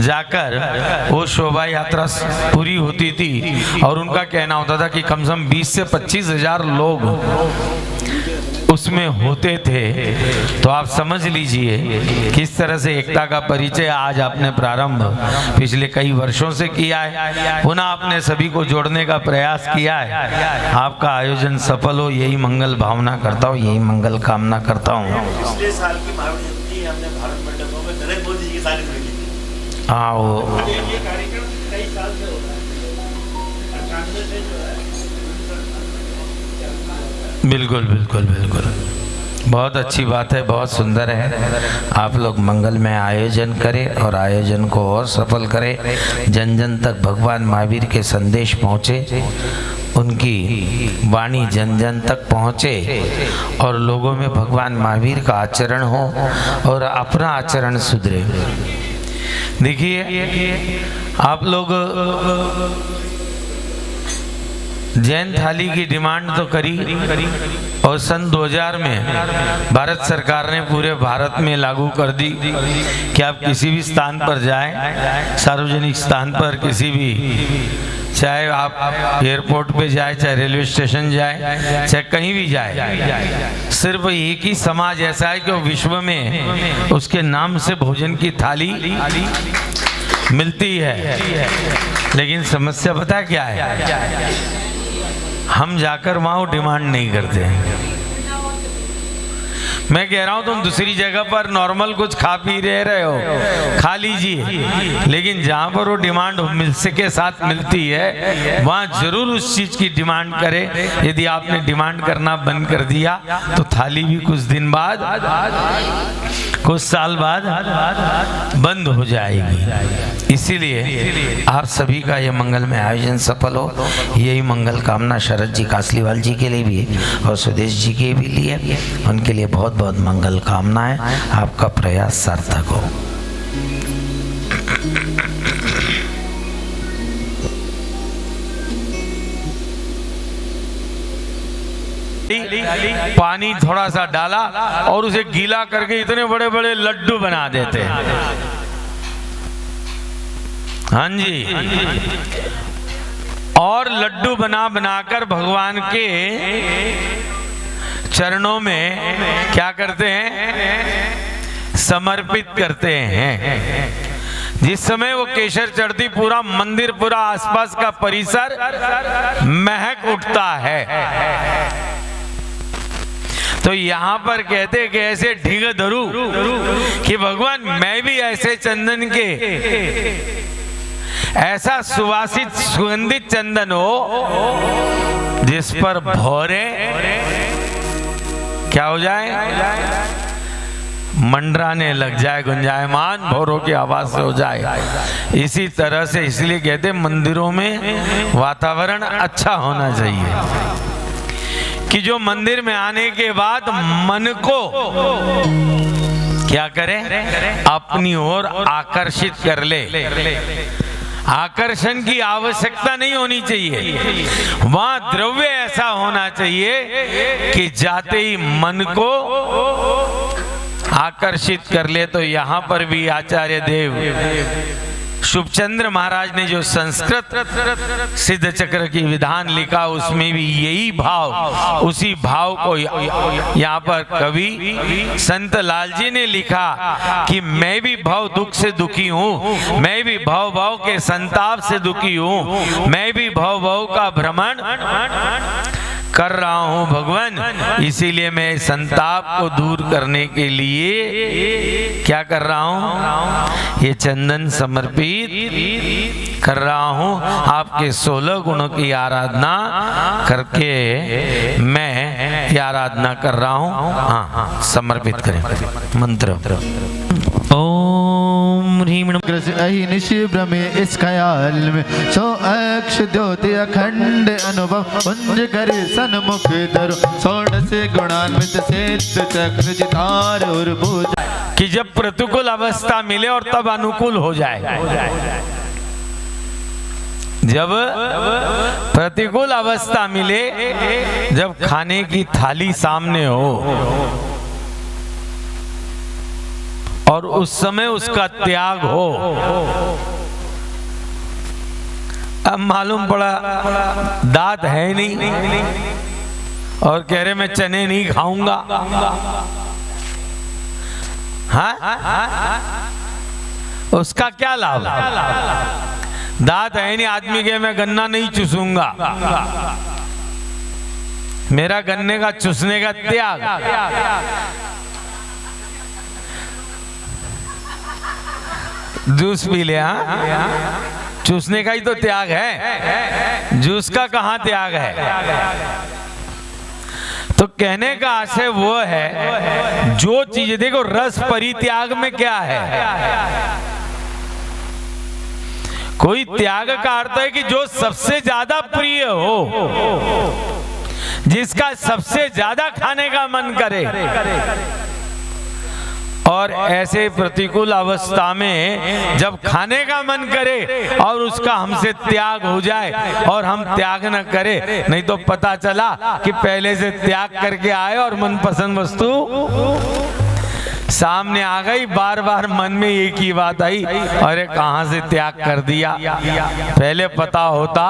जाकर वो शोभा यात्रा पूरी होती थी और उनका कहना होता था कि कम से कम 20 से 25 हजार लोग उसमें होते थे। तो आप समझ लीजिए किस तरह से एकता का परिचय आज आपने प्रारंभ पिछले कई वर्षों से किया है, पुनः आपने सभी को जोड़ने का प्रयास किया है। आपका आयोजन सफल हो, यही मंगल भावना करता हूँ, यही मंगल कामना करता हूँ। पिछले साल की महावीर जयंती हमने भारत मंडपों में नरेंद्र मोदी जी के साथ में की। हाँ, वो ये कार्यक्रम कई साल से हो रहा है, 98 से जो है। बिल्कुल बिल्कुल बिल्कुल, बहुत अच्छी बात है, बहुत सुंदर है। आप लोग मंगल में आयोजन करें और आयोजन को और सफल करें, जन जन तक भगवान महावीर के संदेश पहुँचे, उनकी वाणी जन जन तक पहुँचे और लोगों में भगवान महावीर का आचरण हो और अपना आचरण सुधरे। देखिए, आप लोग जैन थाली की डिमांड तो करी और सन 2000 में भारत सरकार ने पूरे भारत में लागू कर दी कि आप किसी भी स्थान पर जाएं, सार्वजनिक स्थान पर किसी भी, चाहे आप एयरपोर्ट पे जाए, चाहे रेलवे स्टेशन जाए, चाहे कहीं भी जाए, सिर्फ एक ही समाज ऐसा है कि वो विश्व में उसके नाम से भोजन की थाली मिलती है। लेकिन समस्या पता क्या है, हम जाकर वहाँ डिमांड नहीं करते। मैं कह रहा हूँ तुम दूसरी जगह पर नॉर्मल कुछ खा पी रहे हो, खा लीजिए, लेकिन जहाँ पर वो डिमांड के साथ मिलती है वहाँ जरूर उस चीज की डिमांड करें। यदि आपने डिमांड करना बंद कर दिया तो थाली भी कुछ दिन बाद, कुछ साल बाद बंद हो जाएगी। इसीलिए आप सभी का ये मंगल में आयोजन सफल हो, यही मंगल कामना शरद जी कासलीवाल जी के लिए भी और सुदेश जी के भी लिए, उनके लिए बहुत बहुत मंगल कामनाएं। आपका प्रयास सार्थक हो। पानी थोड़ा सा डाला और उसे गीला करके इतने बड़े बड़े लड्डू बना देते हैं। हाँ जी, और लड्डू बना बनाकर भगवान के चरणों में क्या करते हैं, समर्पित करते हैं। जिस समय वो केसर चढ़ती पूरा मंदिर, पूरा आसपास का परिसर महक उठता है। तो यहाँ पर कहते कि ऐसे ढीग धरू कि भगवान मैं भी ऐसे चंदन के, ऐसा सुवासित सुगंधित चंदन हो जिस पर भौरे क्या हो जाए, मंडराने लग जाए, गुंजायमान भौरों की आवाज से हो जाए। इसी तरह से इसलिए कहते मंदिरों में वातावरण अच्छा होना चाहिए कि जो मंदिर में आने के बाद मन को क्या करे, अपनी ओर आकर्षित कर ले। आकर्षण की आवश्यकता नहीं होनी चाहिए, वहां द्रव्य ऐसा होना चाहिए कि जाते ही मन को आकर्षित कर ले। तो यहाँ पर भी आचार्य देव शुभचंद्र महाराज ने जो संस्कृत सिद्ध चक्र की विधान लिखा, उसमें भी यही भाव, उसी भाव को यहाँ पर कवि संत लाल जी ने लिखा कि मैं भी भाव दुख से दुखी हूँ, मैं भी भाव भाव के संताप से दुखी हूँ, मैं भी भाव भाव का भ्रमण कर रहा हूं भगवान, इसीलिए मैं संताप को दूर करने के लिए क्या कर रहा हूं, ये चंदन समर्पित कर रहा हूं। आपके 16 गुणों की आराधना करके मैं ये आराधना कर रहा हूं। हाँ, समर्पित करें मंत्र। ओम ह्रीम नमः। निशिब्र में इस ख्याल में सो अक्ष ज्योति अखंड अनुभव पुंज करे सन्मुख धरो षोडश गुणान्वित सिद्ध चक्र जितार और भुज। कि जब प्रतिकूल अवस्था मिले और तब अनुकूल हो जाए। जब प्रतिकूल अवस्था मिले, जब खाने की थाली सामने हो और उस समय उसका त्याग हो। अब मालूम पड़ा दांत है नहीं और कह रहे मैं चने नहीं खाऊंगा। हाँ, उसका क्या लाभ? दांत है नहीं, आदमी के मैं गन्ना नहीं चूसूंगा, मेरा गन्ने का चूसने का त्याग। जूस पी ले, हाँ, चूसने का ही तो त्याग है, जूस का कहाँ त्याग है? तो कहने का आशय वो है, जो चीज देखो रस परित्याग में क्या है, कोई त्याग का अर्थ है कि जो सबसे ज्यादा प्रिय हो, जिसका सबसे ज्यादा खाने का मन करे। और ऐसे प्रतिकूल अवस्था में जब खाने का मन करे और उसका हमसे त्याग हो जाए और हम त्याग न करें, नहीं तो पता चला कि पहले से त्याग करके आए और मनपसंद वस्तु सामने आ गई, बार बार मन में एक ही बात आई, अरे कहां से त्याग कर दिया, पहले पता होता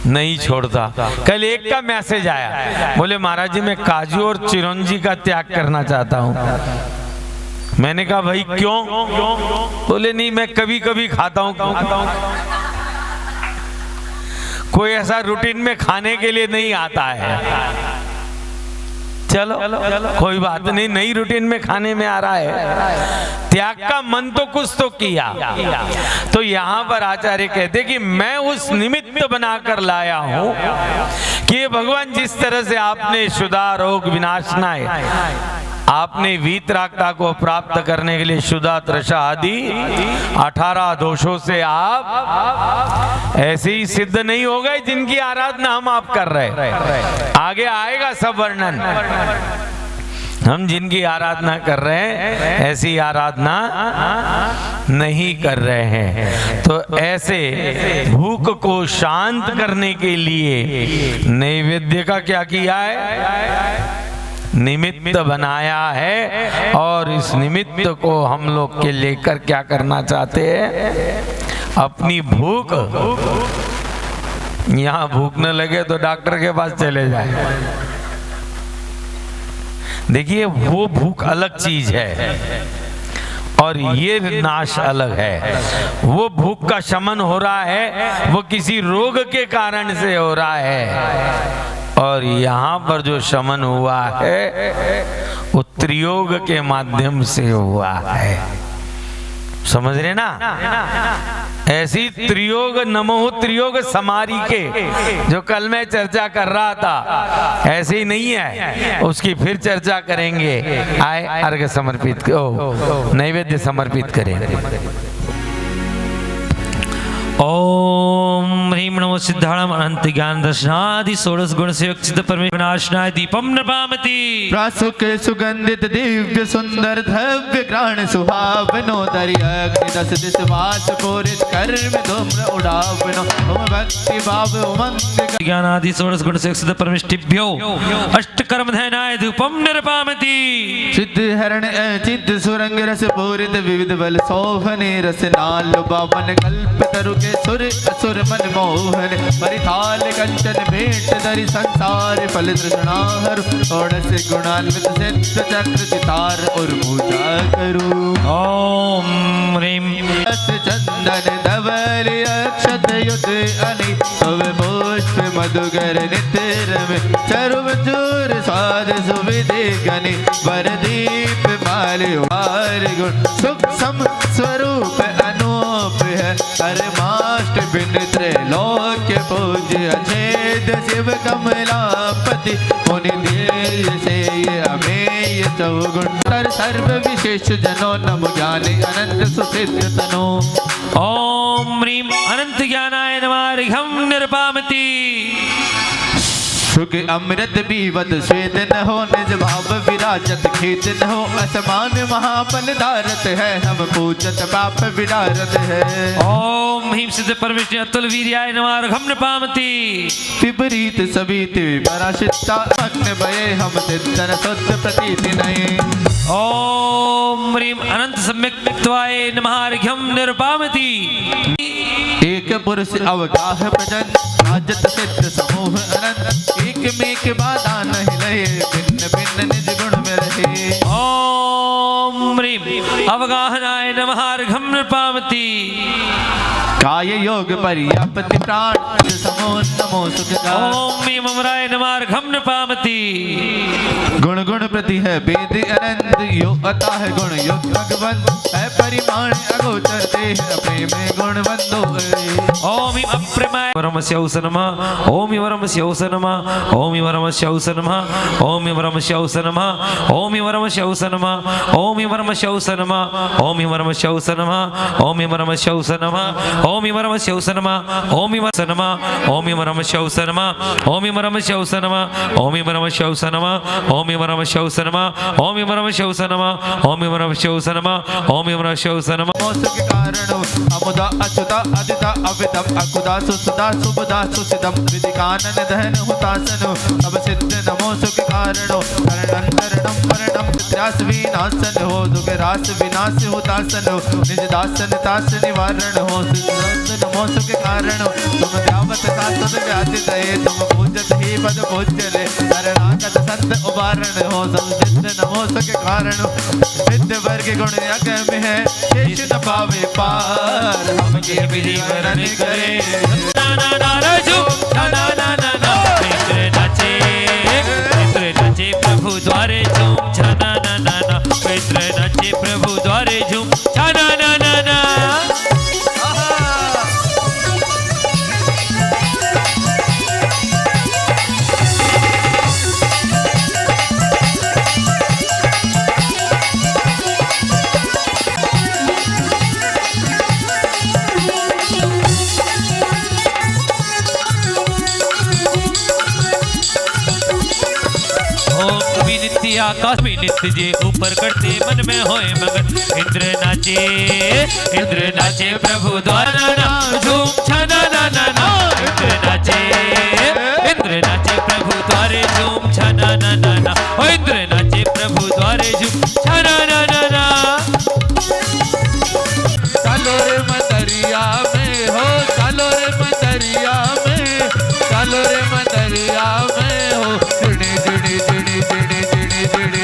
नहीं छोड़ता। कल एक का मैसेज आया, बोले महाराज जी मैं काजू और चिरौंजी का त्याग करना चाहता हूं। मैंने कहा भाई क्यों? बोले नहीं मैं कभी कभी खाता हूं। कोई ऐसा रूटीन में खाने के लिए नहीं आता है। चलो कोई बात नहीं, नई रूटीन में खाने में आ रहा है, त्याग का मन तो कुछ तो किया। तो यहाँ पर आचार्य कहते कि मैं उस निमित्त बनाकर लाया हूं कि भगवान जिस तरह से आपने शुदा रोग विनाशनाय, आपने वीतरागता को प्राप्त करने के लिए शुदा तृषा आदि 18 दोषों से आप ऐसे ही सिद्ध नहीं हो गए जिनकी आराधना हम आप कर रहे। आगे आएगा सब वर्णन। हम जिनकी आराधना कर रहे हैं ऐसी आराधना नहीं कर रहे हैं। तो ऐसे भूख को शांत करने के लिए नैवेद्य का क्या किया है? निमित्त बनाया है। और इस निमित्त को हम लोग के लेकर क्या करना चाहते हैं? अपनी भूख, यहाँ भूख न लगे तो डॉक्टर के पास चले जाए, देखिए वो भूख अलग चीज है और ये नाश अलग है। वो भूख का शमन हो रहा है, वो किसी रोग के कारण से हो रहा है, और यहाँ पर जो शमन हुआ है वो त्रियोग के माध्यम से हुआ है। समझ रहे ना? ऐसी त्रियोग नमो त्रियोग समारी के जो कल मैं चर्चा कर रहा था, ऐसे ही नहीं है, उसकी फिर चर्चा करेंगे। आए अर्घ समर्पित नैवेद्य समर्पित करें। ओम ह्रीं नमो सिद्धाणम अनंत ज्ञान दर्शनादि षोडश गुण से युक्त परमेश्वर नाशनाय दीपम नपामति। प्रासुक सुगंधित दिव्य सुंदर धव्य ग्राण सुहावनो दरि अग्नि दस दिश वास पूरित कर्म धूम्र उड़ावनो ओम भक्ति भाव उमंग ज्ञान आदि षोडश गुण से युक्त परमेष्टिभ्यो अष्ट कर्म धैनाय धूपम निर्पामति। सिद्ध हरण चित्त सुरंग रस पूरित विविध बल शोभने रस नाल बावन कल्प तरु के सुर असुर मन मोहन परिथाल कंचन भेंट धरि संसार फल तृष्णाहर षोडश गुणान्वित सिद्ध चक्र सितार और पूजा करूं। ओम ह्रीं चंदन धवल अक्षत युत अनि शुभ पुष्प मधुकर नितिर में चरुव चूर साध सुविधि गनि वर दीप माल हार गुण सुख सम स्वरूप अनूप है परमाष्ट बिन त्रैलोक पूज्य अछेद शिव कमलापति मुनि देय से ये अमेय चौगुण तर सर्व विशेष जनों नमो ज्ञानी अनंत सुसिद्ध तनो। ओम ह्रीं अनंत ज्ञानाय नमः अर्घं निर्पामति। सुख अमृत पीवत श्वेत न हो निज भाव विराजत खेत न हो असमान महाबल धारत है हम पूजत पाप विदारत है। ओम ह्रीं सिद्ध परमेश्वर अतुल वीर्याय नमः अर्घं निर्पामति। विपरीत सवित पराशिता अग्नि भये हम सिद्धन शुद्ध प्रतीति नहीं। ओम ह्रीं अनंत सम्यक्त्वाय नमः अर्घं निर्पामति। एक पुरुष अवगाह भजन राजत सिद्ध समूह अनंत एक में के बाधा नहीं लहे भिन्न भिन्न निज गुण में रहे। ओम ह्रीं अवगाहनाय नमः अर्घं निर्पामति। काय योग पर्याप्ति प्राण समो नमो सुख ओम ह्रीं अमराय नमः अर्घं निर्पामति। गुण गुण प्रति है वेद अनंत यो अता है गुण योग भगवंत है परिमाण अगोचर देह प्रेम गुणवंतो। ओम अप्रेमाय वरमस्यौस नमः। ओम वरमस्यौस नमः। ओम वरमस्यौस नमः। ओम वरमस्यौस नमः। ओम वरमस्यौस नमः। ओम वरमस्यौस नमः। ओम वरमस्यौस नमः। ओम वरमस्यौस नमः। ओम वरमस्यौस नमः। ओम वरमस्यौस नमः। ओम वरमस्यौस नमः। ओम वरमस्यौस नमः। ओम वरमस्यौस नमः। ओम वरमस्यौस नमः। ओम वरमस्यौस नमः। ओम वरमस्यौस नमः। ओम वरमस्यौस नमः। मोक्ष के कारण अमुदा अच्युता अदिता अविदम अकुदा सुसुदा सुबुदा सुसिदम विदिकानन दहन हुतासन अब सिद्ध नमो सुख कारणो करणंतरणम मरणम त्रास विनाशन हो दुख रास विनाश हुतासन निज दासन तास निवारण हो सिद्ध नमो सुख कारणो तुम व्यावत का सद व्याधि दये तुम पूजत ही पद पूजले शरणागत संत उबारण हो सब सिद्ध नमो सुख कारणो सिद्ध वर्ग गुण अगम है शेष न पावे पार हम के विधि वरण करे। ना ना ना राजू ना ना ना ना ना मित्र नाचे प्रभु द्वारे झूम छना ना ना ना मित्र नाचे प्रभु द्वारे झूम छना ना ना ना। आकाश में नित्य जे ऊपर करते मन में होए मगन इंद्र नाचे प्रभु द्वारा ना झूम छना ना ना ना इंद्र नाचे प्रभु द्वारे झूम छना ना ना ना ओ इंद्र नाचे प्रभु द्वारे झूम छना ना ना ना। चलो रे मदरिया में हो चलो रे मदरिया में चलो रे मदरिया में हो जुड़ी जुड़ी जुड़ी जुड़ी जुड़ी जुड़ी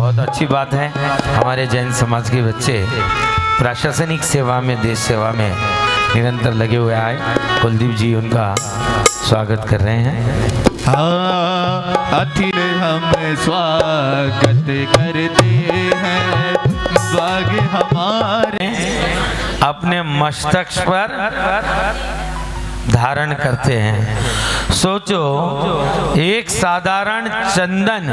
बहुत अच्छी बात है। हमारे जैन समाज के बच्चे प्रशासनिक सेवा में, देश सेवा में निरंतर लगे हुए आए। कुलदीप जी उनका स्वागत कर रहे हैं। अथिर हम स्वागत करते हैं, बाग हमारे अपने मस्तक पर धारण करते हैं। सोचो, एक साधारण चंदन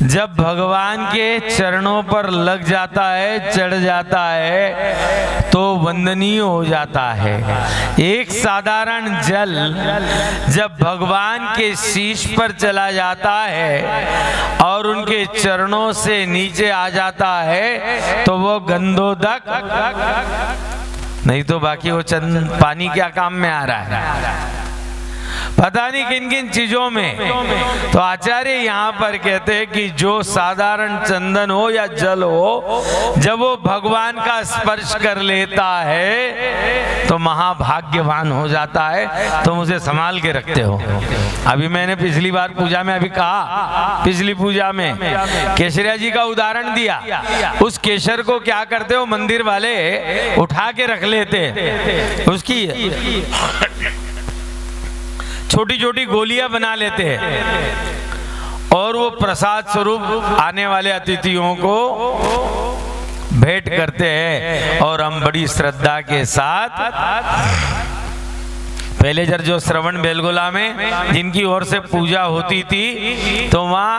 जब भगवान के चरणों पर लग जाता है, चढ़ जाता है, तो वंदनीय हो जाता है। एक साधारण जल जब भगवान के शीश पर चला जाता है और उनके चरणों से नीचे आ जाता है तो वो गंधोदक, नहीं तो बाकी वो पानी क्या काम में आ रहा है, पता नहीं किन किन चीजों में। तो आचार्य यहाँ पर कहते हैं कि जो साधारण चंदन हो या जल हो, जब वो भगवान का स्पर्श कर लेता है तो महाभाग्यवान हो जाता है। तुम उसे संभाल के रखते हो। अभी मैंने पिछली बार पूजा में अभी कहा, पिछली पूजा में केसरिया जी का उदाहरण दिया। उस केसर को क्या करते हो, मंदिर वाले उठा के रख लेते, उसकी छोटी छोटी गोलियां बना लेते हैं और वो प्रसाद स्वरूप आने वाले अतिथियों को भेंट करते हैं। और हम बड़ी श्रद्धा के साथ, पहले जो श्रवण बेलगोला में जिनकी ओर से पूजा होती थी तो वहां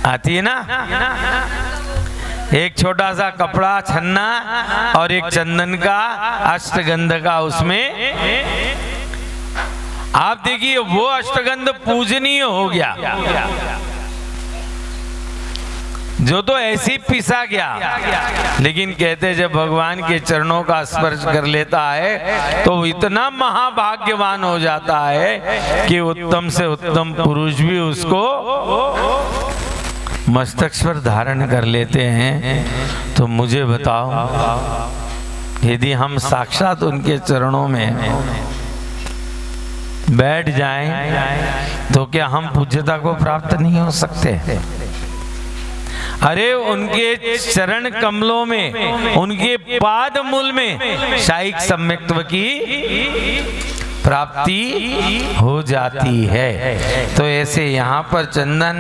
आती है ना, एक छोटा सा कपड़ा छन्ना और एक चंदन का अष्टगंध का, उसमें आप देखिए वो अष्टगंध पूजनीय हो गया, जो तो ऐसे ही पिसा गया। लेकिन कहते जब भगवान के चरणों का स्पर्श कर लेता है तो इतना महाभाग्यवान हो जाता है कि उत्तम से उत्तम पुरुष भी उसको मस्तक पर धारण कर लेते हैं। तो मुझे बताओ, यदि हम साक्षात उनके चरणों में बैठ जाएं तो क्या हम पूज्यता को प्राप्त नहीं हो सकते? अरे उनके चरण कमलों में, उनके पाद मूल में शायिक सम्यक्त्व की प्राप्ति हो जाती है। तो ऐसे यहाँ पर चंदन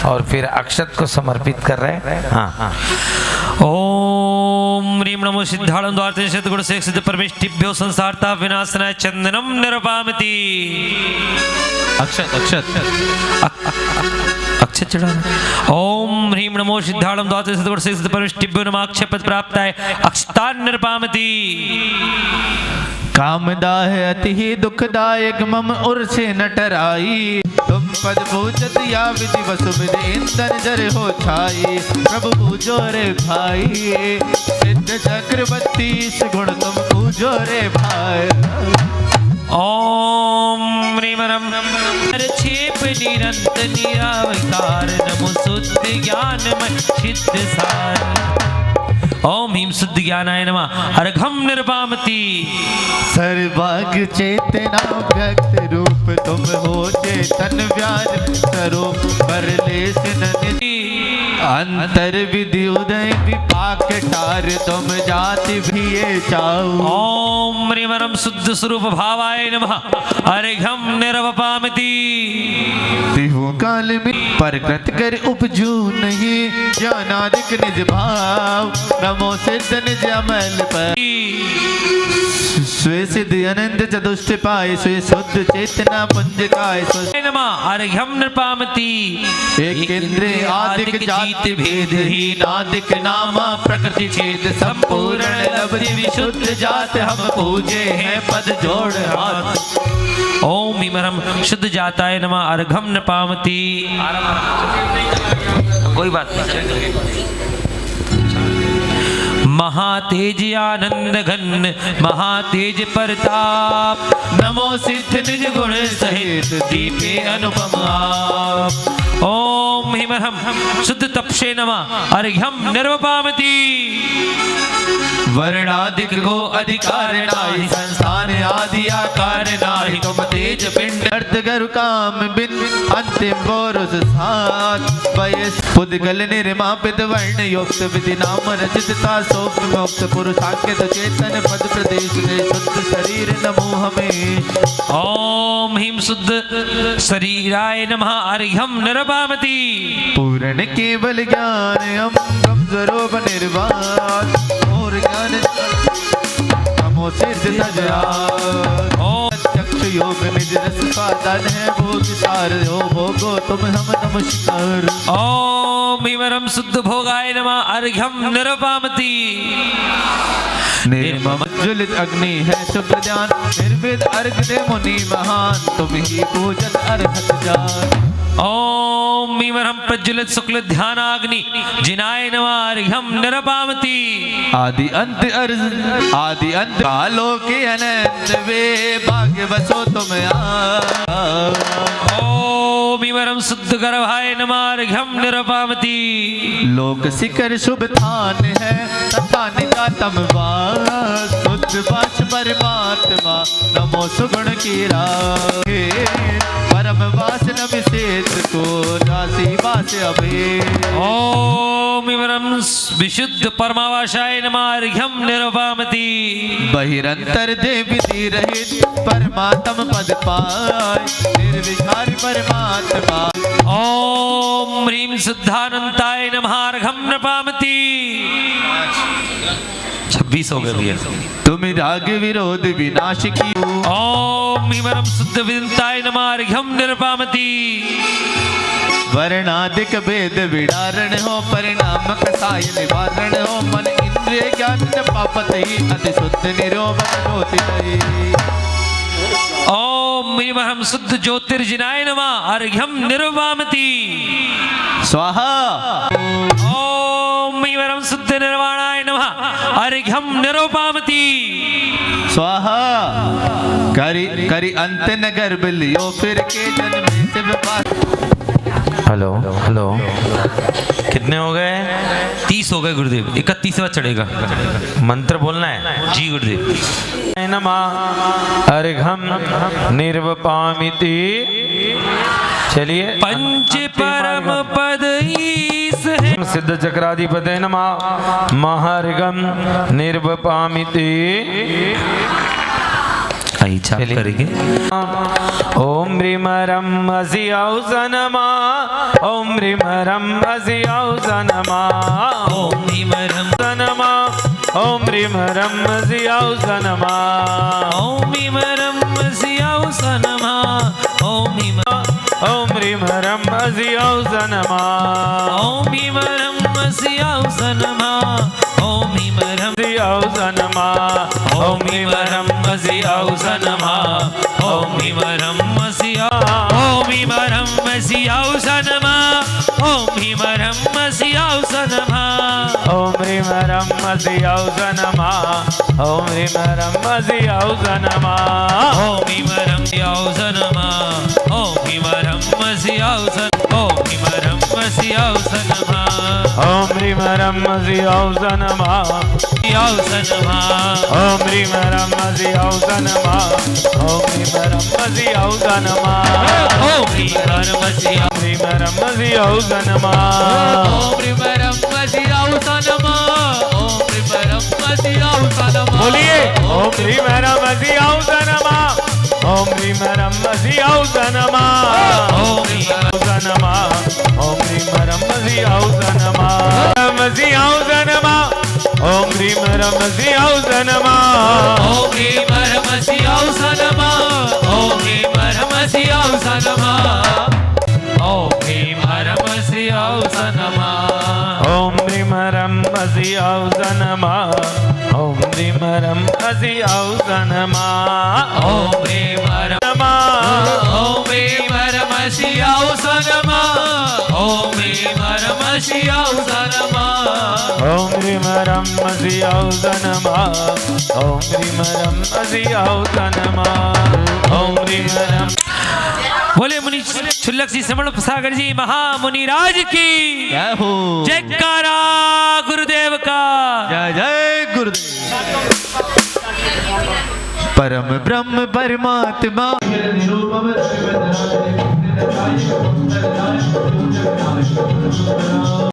और फिर अक्षत को समर्पित कर रहे हैं। हाँ, ओम ह्रीं नमो सिद्धाणं द्वारते शतगुण से सिद्ध परमेष्टिभ्यो संसारता विनाशनाय चंदनम निरपामति। अक्षत अक्षत अक्षत चढ़ाना। ओम ह्रीं नमो सिद्धाणं द्वारते शतगुण से सिद्ध परमेष्टिभ्यो नमः अक्षयपद प्राप्ताय अक्षतान् निरपामति। कामदाह अति ही दुखदायक मम उर से न टराई, तुम पद पूजत या विधि वसु विधि इंदन जर हो छाई। प्रभु पूजो रे भाई, सिद्ध चक्रवर्ती गुण तुम पूजो रे भाई। ओम ह्रीं छेप निरंत निरावतार नमो शुद्ध ज्ञानमय सिद्ध सार। ओम ह्रीं शुद्ध ज्ञानाय नमः अर्घम निरपामति। सर्वाग चेतना व्यक्त रूप तुम हो, चेतन व्याज स्वरूप परलेस निधि। अंतर विधि उदय विपाक टार, तुम जाति भी ये चाऊ। ओम ह्रीं शुद्ध स्वरूप भावाय नमः अर्घम निरपामति। तिहु काल में परकृत कर उपजू नहीं, ज्ञानादिक निज भाव नमो सिद्ध निज अमल पर। स्वे सिद्ध अनंत चतुष्ट पाए, स्वे शुद्ध चेतना पुंज काय नमः अर्घ्यम निरपामति। एक इंद्रिय आदिक जाति भेद ही, नादिक नामा प्रकृति छेद संपूर्ण लब्धि विशुद्ध जात हम पूजे हैं पद जोड़ हाथ। ओम ह्रीं शुद्ध जाताय नमः अर्घम निरपामति। कोई बात नहीं। महातेज आनंद घन महातेज प्रताप, नमो सिद्ध निज गुण सहित दीपे अनुपम आप। ओम ह्रीं शुद्ध तपसे नमः अर्घ्यम निरपामति। वर्णादिक को अधिकार नाही, संस्थान आदि आकार नाही, तुम तेज पिंड अर्थ गरु काम बिन अंतिम बोरुस सात वयस पुद्गल निर्मापित वर्ण युक्त विधि नाम रचितता सोप मोक्त पुरुषांकित चेतन पद प्रदेश ने शुद्ध शरीर नमो हमें। ओम ह्रीं शुद्ध शरीराय नमः अर्घ्यं निर्वामति। पूर्ण केवल ज्ञान हम ब्रह्म स्वरूप निर्वाण और ज्ञान नमो सिद्ध सजया। ओम चक्षु योग निज रस स्वादन है भोग सार हो भोगो तुम हम नमस्कार। ओम ह्रीं शुद्ध भोगाय नमः अर्घ्यं निर्वामति। निर्मम ज्वलित अग्नि है शुभ्र ज्ञान, निर्विद अर्घ दे मुनि महान, तुम ही पूजन अर्हत जान। ओम ह्रीं प्रज्वलित शुक्ल ध्यानाग्नि जिनाय नमः अर्घ्यं निर्वामति। आदि अंत अर्ज आदि अंत कालो के अनंत वे भाग्य बसो तुम ओम ह्रीं शुद्ध गर्भाय नमः अर्घ्यं निर्वामति। लोक शिखर शुभ थान है तथा निजातम वास, शुद्ध वास परमात्मा नमो सुगुण की रागे, परम वास नमिषेत्र को राशि वास अभे। ओम ह्रीं विशुद्ध परमावासाय नमः अर्घ्यं निर्वामति। बहिरंतर देवी रहित परमात्म पद पाय, निर्विकार परमात्मा। ओम ह्रीं शुद्धानंताय नमः अर्घ्यं निर्वामति। 26 हो गए भैया। तुम राग विरोध विनाश की। ओम ह्रीं शुद्ध विदिताय नमः अर्घ्यं निर्वामति। वर्णादिक वेद विडारण हो, परिणाम कसाय निवारण हो, मन इंद्रिय ज्ञान पापत ही अति शुद्ध निरोमन ज्योति। ओम ह्रीं शुद्ध ज्योतिर्जिनाय नमः अर्घ्यं निर्वामति। स्वाहा। ओम ह्रीं शुद्ध निर्वाणाय नमः अर्घ्यं निर्वामति। स्वाहा। करी करी अंत न गर्भ लियो फिर के जन्म से विपाक। हेलो हेलो, कितने हो गए? 30 हो गए गुरुदेव, 31वां चढ़ेगा। मंत्र बोलना है जी गुरुदेव। नमः अर्घ्यं निर्वपामिति। चलिए। पंच परम पद ईस है। सिद्ध चक्राधिपते नमः महार्घ्यं निर्वपामिति। आई छाप करेंगे। ओम ह्रीं असि औस नमः, ओम ह्रीं असि औस नमः, ओम ह्रीं नमः, ओम ह्रीं असि औस नमः, ओम ह्रीं सियाउस नमः। ओम ह्रीं ओम ह्रीं असि औस नमः, ओम ह्रीं सियाउस नमः। ओम ह्रीं औस नमः, ओम ह्रीं सियाउस नमः। ओम ह्रीं सिया ओम ह्रीं सियाउस नमः। ओम ह्रीं सियाउस नमः। ओम ह्रीं असि औस नमः, ओम ह्रीं असि औस नमः, ओम ह्रीं सियाउस नमः। ओम ह्रीं सियाउस ओम ह्रीं सियाउस नमः। ओम ह्रीं असि औस नमः, सियाउस नमः। ओम ह्रीं असि औस नमः, ओम ह्रीं असि औस नमः, ओम ह्रीं सिया ह्रीं असि औस नमः, ओम ह्रीं सियाउस नमः। ओम ह्रीं सियाउस नमः। बोलिए। ओम ह्रीं असि औस नमः, ओम ह्रीं असि औस नमः, ओम ह्रीं औस नमः, ओम ह्रीं असि औस नमः, असि औस नमः, ओम ह्रीं असि औस नमः, ओम ह्रीं सियाउस नमः। ओम ह्रीं सियाउस नमः। ओम ह्रीं सियाउस नमः। ओम ह्रीं असि औस नमः, ओम ह्रीं असि औस नमः, ओम ह्रीं ओम ह्रीं सियाउस नमः। ओम ह्रीं सियाउस नमः। ओम ह्रीं असि औस नमः, ओम ह्रीं असि औस नमः, ओम ह्रीं। बोले मुनि क्षुल्लक श्री श्रवण सागर जी महामुनि राज की जय हो। जयकारा। गुरुदेव का। जय जय गुरुदेव। परम ब्रह्म परमात्मा निरूपम रविवदनाय